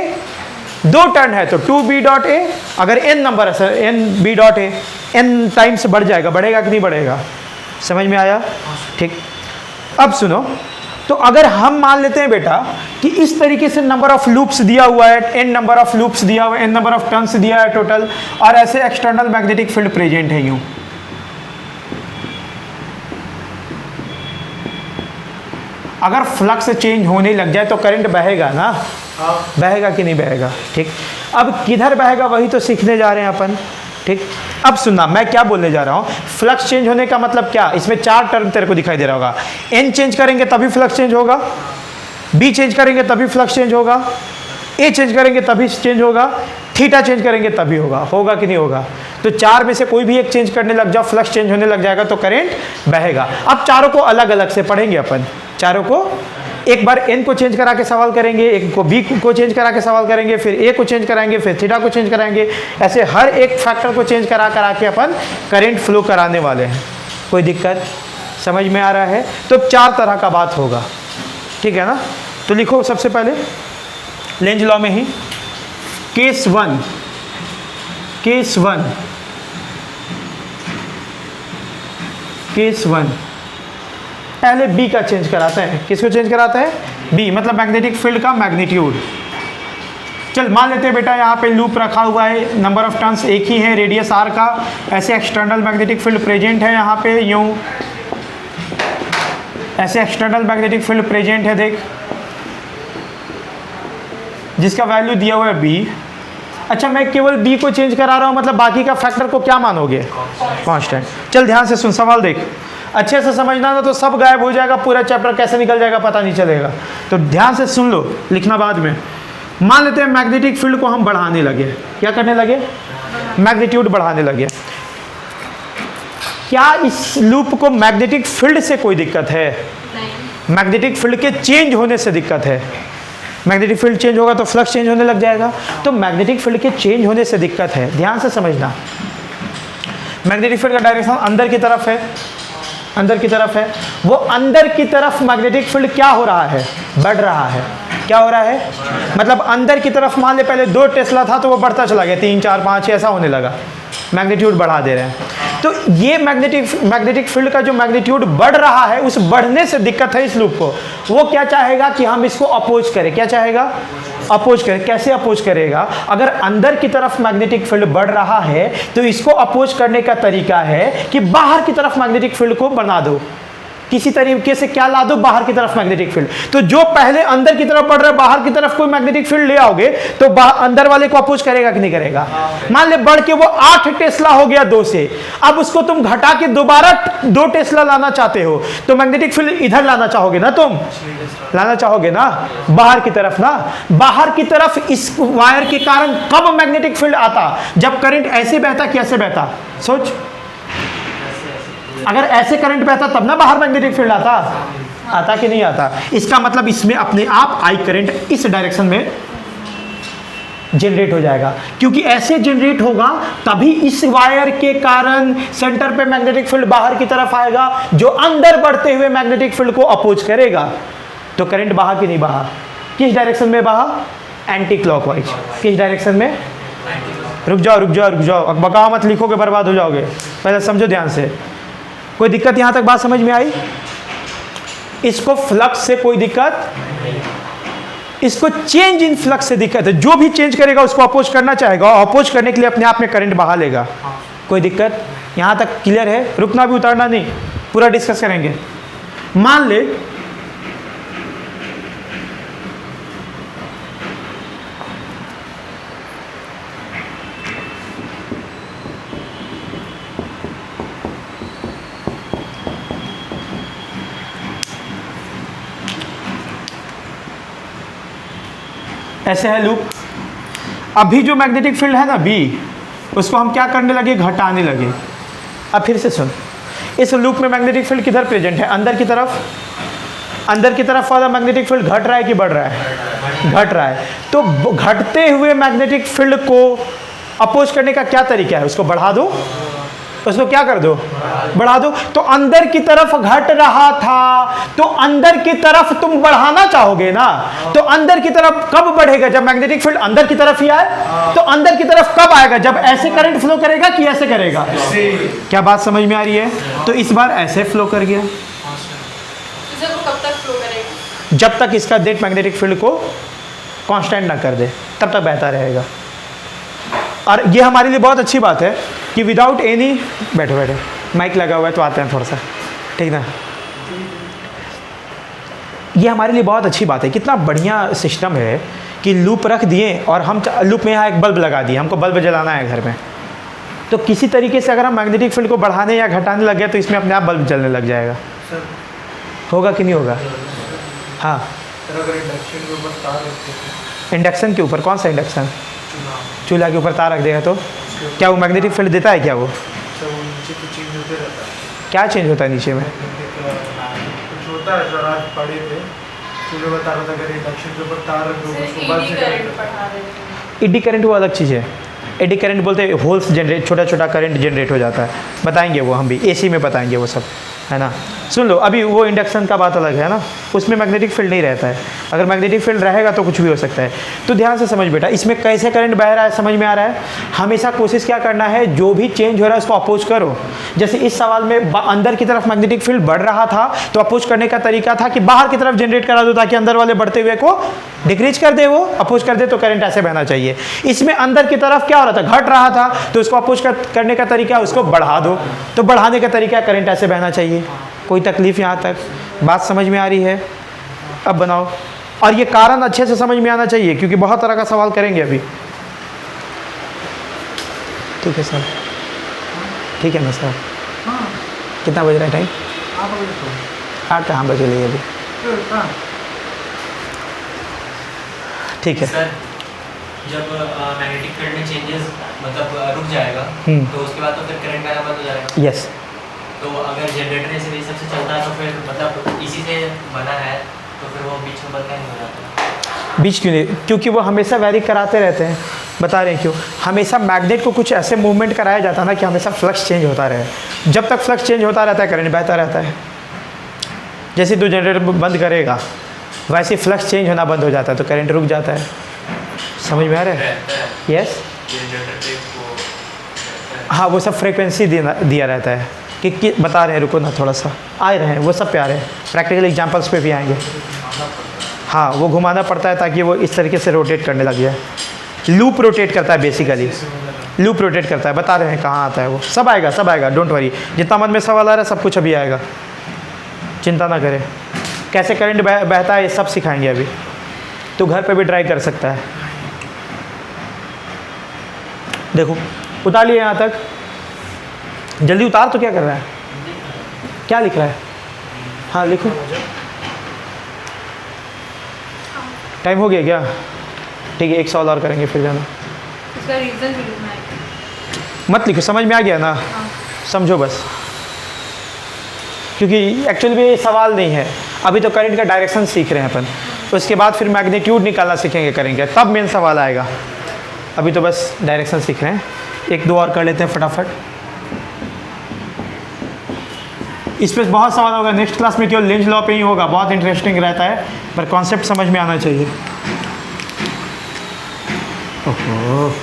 Speaker 1: 2 टर्न है तो 2b डॉट ए, अगर n नंबर है sir n b dot A, n times बढ़ जाएगा, बढ़ेगा कि नहीं बढ़ेगा? समझ में आया? ठीक। अब सुनो, तो अगर हम मान लेते हैं बेटा कि इस तरीके से नंबर ऑफ लूप्स दिया हुआ है, n नंबर ऑफ लूप्स दिया हुआ है, n नंबर ऑफ टर्न्स दिया है टोटल, और ऐसे एक्सटर्नल मैग्नेटिक फील्ड प्रेजेंट है यूं, अगर फ्लक्स चेंज होने लग जाए तो करंट बहेगा ना, बहेगा कि नहीं बहेगा? ठीक। अब किधर बहेगा वही तो सीखने जा रहे हैं अपन। ठीक। अब सुनना, मैं क्या बोलने जा रहा हूँ, फ्लक्स चेंज होने का मतलब क्या? इसमें 4 टर्म तेरे को दिखाई दे रहा होगा। एन चेंज करेंगे तभी फ्लक्स चेंज होगा, बी चेंज करेंगे तभी फ्लक्स चेंज होगा, ए चेंज करेंगे तभी चेंज होगा, थीटा चेंज करेंगे तभी होगा। होगा कि नहीं होगा? तो 4 में से कोई भी एक चेंज करने लग जाओ, फ्लक्स चेंज होने लग जाएगा तो करंट बहेगा। अब चारों को अलग अलग से पढ़ेंगे अपन, चारों को एक बार n को चेंज करा के सवाल करेंगे, एक को b को चेंज करा के सवाल करेंगे, फिर a को चेंज कराएंगे, फिर थीटा को चेंज कराएंगे। ऐसे हर एक फैक्टर को चेंज करा के अपन करंट फ्लो कराने वाले हैं। कोई दिक्कत समझ में आ रहा है? तो 4 तरह का बात होगा, ठीक है ना? तो लिखो सबसे पहले लेंज लॉ में ही केस 1, केस 1, केस 1, पहले बी का चेंज कराते हैं। किसको चेंज कराते हैं? बी, मतलब मैग्नेटिक फील्ड का मैग्नीट्यूड। चल मान लेते हैं बेटा यहाँ पे लूप रखा हुआ है, नंबर ऑफ टर्न्स एक ही है, रेडियस आर का, ऐसे एक्सटर्नल मैग्नेटिक फील्ड प्रेजेंट है यहाँ पे यूं, ऐसे एक्सटर्नल मैग्नेटिक फील्ड प्रेजेंट है देख, जिसका वैल्यू दिया हुआ है बी। अच्छा, मैं केवल बी को चेंज करा रहा हूँ, मतलब बाकी का फैक्टर को क्या मानोगे? कांस्टेंट। चल ध्यान से सुन, सवाल देख, अच्छे से समझना ना तो सब गायब हो जाएगा, पूरा चैप्टर कैसे निकल जाएगा पता नहीं चलेगा। तो ध्यान से सुन लो, लिखना बाद में। मान लेते हैं मैग्नेटिक फील्ड को हम बढ़ाने लगे। क्या करने लगे? मैग्नीट्यूड बढ़ाने लगे। क्या इस लूप को मैग्नेटिक फील्ड से कोई दिक्कत है?
Speaker 3: नहीं।
Speaker 1: मैग्नेटिक फील्ड के चेंज होने से दिक्कत है। मैग्नेटिक फील्ड चेंज होगा तो फ्लक्स चेंज होने लग जाएगा, तो मैग्नेटिक फील्ड के चेंज होने से दिक्कत है। ध्यान से समझना, मैग्नेटिक फील्ड का डायरेक्शन अंदर की तरफ है, अंदर की तरफ है। वो अंदर की तरफ मैग्नेटिक फील्ड क्या हो रहा है? बढ़ रहा है। क्या हो रहा है? मतलब अंदर की तरफ मान ले पहले 2 टेस्ला था तो वो बढ़ता चला गया, 3, 4, 5 ऐसा होने लगा, मैग्नीट्यूड बढ़ा दे रहे हैं। तो ये मैग्नेटिक फील्ड का जो मैग्नीट्यूड बढ़ रहा है, उस बढ़ने से दिक्कत है इस लूप को। वो क्या चाहेगा कि हम इसको अपोज करें। क्या चाहेगा? अपोज करें। कैसे अपोज करेगा? अगर अंदर की तरफ मैग्नेटिक फील्ड बढ़ रहा है तो इसको अपोज करने का तरीका है कि बाहर की तरफ मैग्नेटिक फील्ड को बना दो, किसी तरीके से क्या ला दो? बाहर की तरफ मैग्नेटिक फील्ड। तो जो पहले अंदर की तरफ बढ़ रहा है, बाहर की तरफ कोई मैग्नेटिक फील्ड ले आओगे तो अंदर वाले को अपोज करेगा कि नहीं करेगा? मान ले बढ़ के वो 8 टेस्ला हो गया 2 से, अब उसको तुम घटा के दोबारा 2 टेस्ला लाना चाहते हो, तो मैग्नेटिक फील्ड इधर लाना चाहोगे ना, तुम लाना चाहोगे ना बाहर की तरफ ना। बाहर की तरफ इस वायर के कारण कब मैग्नेटिक फील्ड आता? जब करंट ऐसे बहता, कैसे बहता? सोच, अगर ऐसे करंट बहता तब ना बाहर मैग्नेटिक फील्ड आता कि नहीं आता? इसका मतलब इसमें अपने आप आई करंट इस डायरेक्शन में जनरेट हो जाएगा, क्योंकि ऐसे जनरेट होगा तभी इस वायर के कारण सेंटर पे मैग्नेटिक फील्ड बाहर की तरफ आएगा, जो अंदर बढ़ते हुए मैग्नेटिक फील्ड को अपोज करेगा। तो करंट बहा कि नहीं बहा? किस डायरेक्शन में बहा? Anti clockwise. किस डायरेक्शन में? रुक जाओ, अब बकाओ मत, लिखोगे बर्बाद हो जाओगे। पहले समझो ध्यान से। कोई दिक्कत यहां तक बात समझ में आई? इसको फ्लक्स से कोई दिक्कत, इसको चेंज इन फ्लक्स से दिक्कत है। जो भी चेंज करेगा उसको अपोज करना चाहेगा, और अपोज करने के लिए अपने आप में करंट बहा लेगा। कोई दिक्कत यहां तक क्लियर है? रुकना भी उतारना नहीं, पूरा डिस्कस करेंगे। मान ले ऐसे है लूप। अभी जो मैग्नेटिक फील्ड है ना बी, उसको हम क्या करने लगे? घटाने लगे। अब फिर से सुन, इस लूप में मैग्नेटिक फील्ड किधर प्रेजेंट है? अंदर की तरफ। अंदर की तरफ वाला मैग्नेटिक फील्ड घट रहा है कि बढ़ रहा है? घट रहा है। तो घटते हुए मैग्नेटिक फील्ड को अपोज करने का क्या तरीका है? उसको बढ़ा दो। उसको क्या कर दो, बढ़ा दो। तो अंदर की तरफ घट रहा था, तो अंदर की तरफ तुम बढ़ाना चाहोगे ना, तो अंदर की तरफ कब बढ़ेगा, जब मैग्नेटिक फील्ड अंदर की तरफ ही आए। तो अंदर की तरफ कब आएगा, जब ऐसे करंट फ्लो करेगा कि ऐसे करेगा। क्या बात समझ में आ रही है? तो इस बार ऐसे फ्लो कर गया,
Speaker 3: तो जब वो कब तक फ्लो करेगा?
Speaker 1: जब तक इसका नेट मैग्नेटिक फील्ड को कांस्टेंट ना कर दे तब तक बहता रहेगा। और ये हमारे लिए बहुत अच्छी बात है कि विदाउट एनी, बैठो बैठो, माइक लगा हुआ है तो आते हैं थोड़ा सा, ठीक ना। ये हमारे लिए बहुत अच्छी बात है, कितना बढ़िया सिस्टम है कि लूप रख दिए और हम लूप में यहाँ एक बल्ब लगा दिए, हमको बल्ब जलाना है घर में, तो किसी तरीके से अगर हम मैग्नेटिक फील्ड को बढ़ाने या घटाने लग गए तो इसमें अपने आप बल्ब जलने लग जाएगा। होगा कि नहीं होगा? हाँ,
Speaker 2: अगर इंडक्शन के ऊपर तार रखते थे,
Speaker 1: इंडक्शन के ऊपर, कौन सा इंडक्शन? चूल्हा के ऊपर तार रख देगा तो क्या वो मैग्नेटिक फील्ड देता है? क्या वो
Speaker 2: सब वो नीचे तो चेंज होते रहता है।
Speaker 1: क्या चेंज होता है नीचे में?
Speaker 2: कुछ होता है सर, आज पढ़े थे, चूल्हे बता रहा था अगर इंडक्शन के ऊपर तार रख दो उसको बल्ब से
Speaker 3: करंट
Speaker 2: करंट
Speaker 3: बढ़ा रहे थे।
Speaker 1: एडी करंट वो अलग चीज़ है। एडी करंट बोलते हैं होल्स जनरेट, छोटा छोटा करंट जनरेट हो जाता है, बताएंगे वो हम भी, एसी में बताएंगे वो सब, है ना। सुन लो, अभी वो इंडक्शन का बात अलग है ना, उसमें मैग्नेटिक फील्ड नहीं रहता है। अगर मैग्नेटिक फील्ड रहेगा तो कुछ भी हो सकता है। तो ध्यान से समझ बेटा, इसमें कैसे करंट बह रहा है समझ में आ रहा है। हमेशा कोशिश क्या करना है, जो भी चेंज हो रहा है उसको अपोज करो। जैसे इस सवाल में अंदर की तरफ मैग्नेटिक फील्ड बढ़ रहा था, तो अपोज करने का तरीका था कि बाहर की तरफ जनरेट करा दो ताकि अंदर वाले बढ़ते हुए को डिक्रीज कर दे, वो अपोज कर दे, तो करंट ऐसे बहना चाहिए। इसमें अंदर की तरफ क्या हो रहा था, घट रहा था, तो उसको अपोज करने का तरीका उसको बढ़ा दो, तो बढ़ाने का तरीका करंट ऐसे बहना चाहिए। कोई तकलीफ यहाँ तक? बात समझ में आ रही है? अब बनाओ। और ये कारण अच्छे से समझ में आना चाहिए क्योंकि बहुत तरह का सवाल करेंगे अभी। ठीक है सर, ठीक है ना सर? कितना बज रहा है टाइम? 8 कहाँ बजे लिए अभी? ठीक है
Speaker 4: सर, जब मैग्नेटिक फील्ड में चेंजेस मतलब रुक जाएगा तो उसके बाद तो फिर करंट बहना बंद हो जाएगा।
Speaker 1: यस।
Speaker 4: तो अगर जनरेटर ऐसे सब से चलता है तो फिर मतलब इसी से बना है तो फिर वो बीच में बंद नहीं हो जाता?
Speaker 1: बीच क्यों नहीं? क्योंकि वो हमेशा वैरी कराते रहते हैं। बता रहे हैं क्यों? हमेशा मैग्नेट को कुछ ऐसे मूवमेंट कराया जाता है ना कि हमेशा फ्लक्स चेंज होता रहे। जब तक फ्लक्स चेंज होता रहता है करंट बहता रहता है। जैसे तू जनरेटर बंद करेगा वैसे फ्लक्स चेंज होना बंद हो जाता है तो करंट रुक जाता है। समझ में आ रहा है? यस। हाँ, वो सब फ्रीक्वेंसी दिया रहता है कि बता रहे हैं, रुको ना थोड़ा सा, आ रहे हैं वो सब पे आ रहे हैं, प्रैक्टिकल एग्जांपल्स पे भी आएंगे। हाँ, वो घुमाना पड़ता है ताकि वो इस तरीके से रोटेट करने लग जाए। लूप रोटेट करता है बेसिकली, लूप रोटेट करता है। बता रहे हैं कहाँ आता है वो, सब आएगा, सब आएगा, डोंट वरी। जितना मन में सवाल आ रहा है सब कुछ अभी आएगा, चिंता ना करें। कैसे करंट बहता है ये सब सिखाएंगे अभी, तो घर पे भी ट्राई कर सकता है। देखो उतार लिए यहाँ तक, जल्दी उतार। तो क्या कर रहा है, क्या लिख रहा है? हाँ लिखो। टाइम हो गया क्या? ठीक है, एक सवाल और करेंगे फिर जाना।
Speaker 3: इसका रीजन भी लिखना है।
Speaker 1: मत लिखो, समझ में आ गया ना? समझो बस, क्योंकि एक्चुअली में ये सवाल नहीं है। अभी तो करंट का डायरेक्शन सीख रहे हैं अपन, उसके बाद फिर मैग्नीट्यूड निकालना सीखेंगे, करेंगे, तब मेन सवाल आएगा। अभी तो बस डायरेक्शन सीख रहे हैं। एक दो और कर लेते हैं फटाफट। इस पर बहुत सवाल होगा नेक्स्ट क्लास में, केवल लेंज लॉ पे ही होगा, बहुत इंटरेस्टिंग रहता है, पर कॉन्सेप्ट समझ में आना चाहिए। ओहो,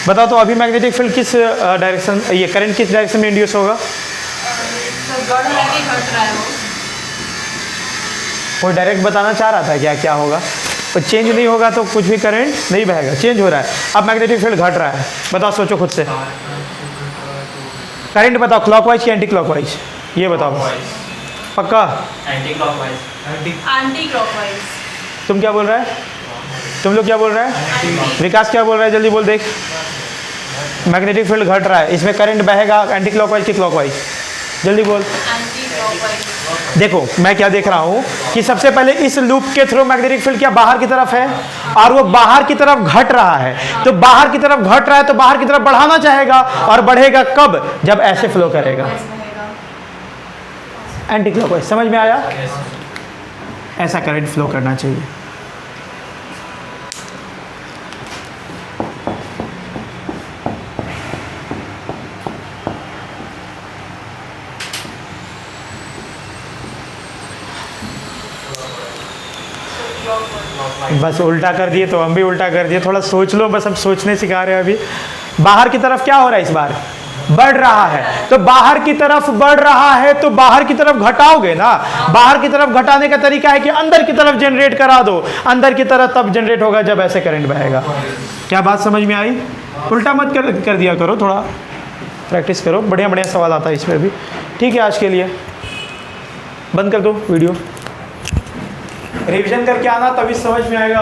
Speaker 1: बताओ तो अभी मैग्नेटिक फील्ड किस डायरेक्शन, ये करंट किस डायरेक्शन में इंड्यूस होगा?
Speaker 3: तो गढ़ है कि घट रहा है
Speaker 1: वो डायरेक्ट बताना चाह रहा था क्या क्या होगा। तो चेंज नहीं होगा तो कुछ भी करंट नहीं बहेगा, चेंज हो रहा है। अब मैग्नेटिक फील्ड घट रहा है, बताओ, सोचो खुद से। करंट बताओ, क्लॉकवाइज या एंटी क्लॉकवाइज, ये बताओ पक्का।
Speaker 4: Anti clockwise.
Speaker 3: Anti clockwise.
Speaker 1: तुम क्या बोल रहा है? तुम लोग क्या बोल रहे हैं? विकास क्या बोल रहा है? जल्दी बोल देख। मैग्नेटिक फील्ड घट रहा है, इसमें करंट बहेगा एंटी क्लॉकवाइज की क्लॉकवाइज? जल्दी बोल।
Speaker 3: Anti clockwise.
Speaker 1: देखो मैं क्या देख रहा हूं कि सबसे पहले इस लूप के थ्रू मैग्नेटिक फील्ड क्या बाहर की तरफ है, और वो बाहर की तरफ घट रहा है। तो बाहर की तरफ घट रहा है तो बाहर की तरफ बढ़ाना चाहेगा, और बढ़ेगा कब, जब ऐसे फ्लो करेगा, एंटी क्लॉकवाइज। समझ में आया? ऐसा करंट फ्लो करना चाहिए। बस उल्टा कर दिए तो हम भी उल्टा कर दिए। थोड़ा सोच लो, बस हम सोचने सिखा रहे हैं अभी। बाहर की तरफ क्या हो रहा है, इस बार बढ़ रहा है, तो बाहर की तरफ बढ़ रहा है तो बाहर की तरफ घटाओगे ना। बाहर की तरफ घटाने का तरीका है कि अंदर की तरफ जनरेट करा दो। अंदर की तरफ तब जनरेट होगा जब ऐसे करंट बहेगा। क्या बात समझ में आई? उल्टा मत कर दिया करो, थोड़ा प्रैक्टिस करो। बढ़िया बढ़िया सवाल आता है इसमें भी। ठीक है, आज के लिए बंद कर दो वीडियो। रिवीजन करके आना, तभी समझ में आएगा।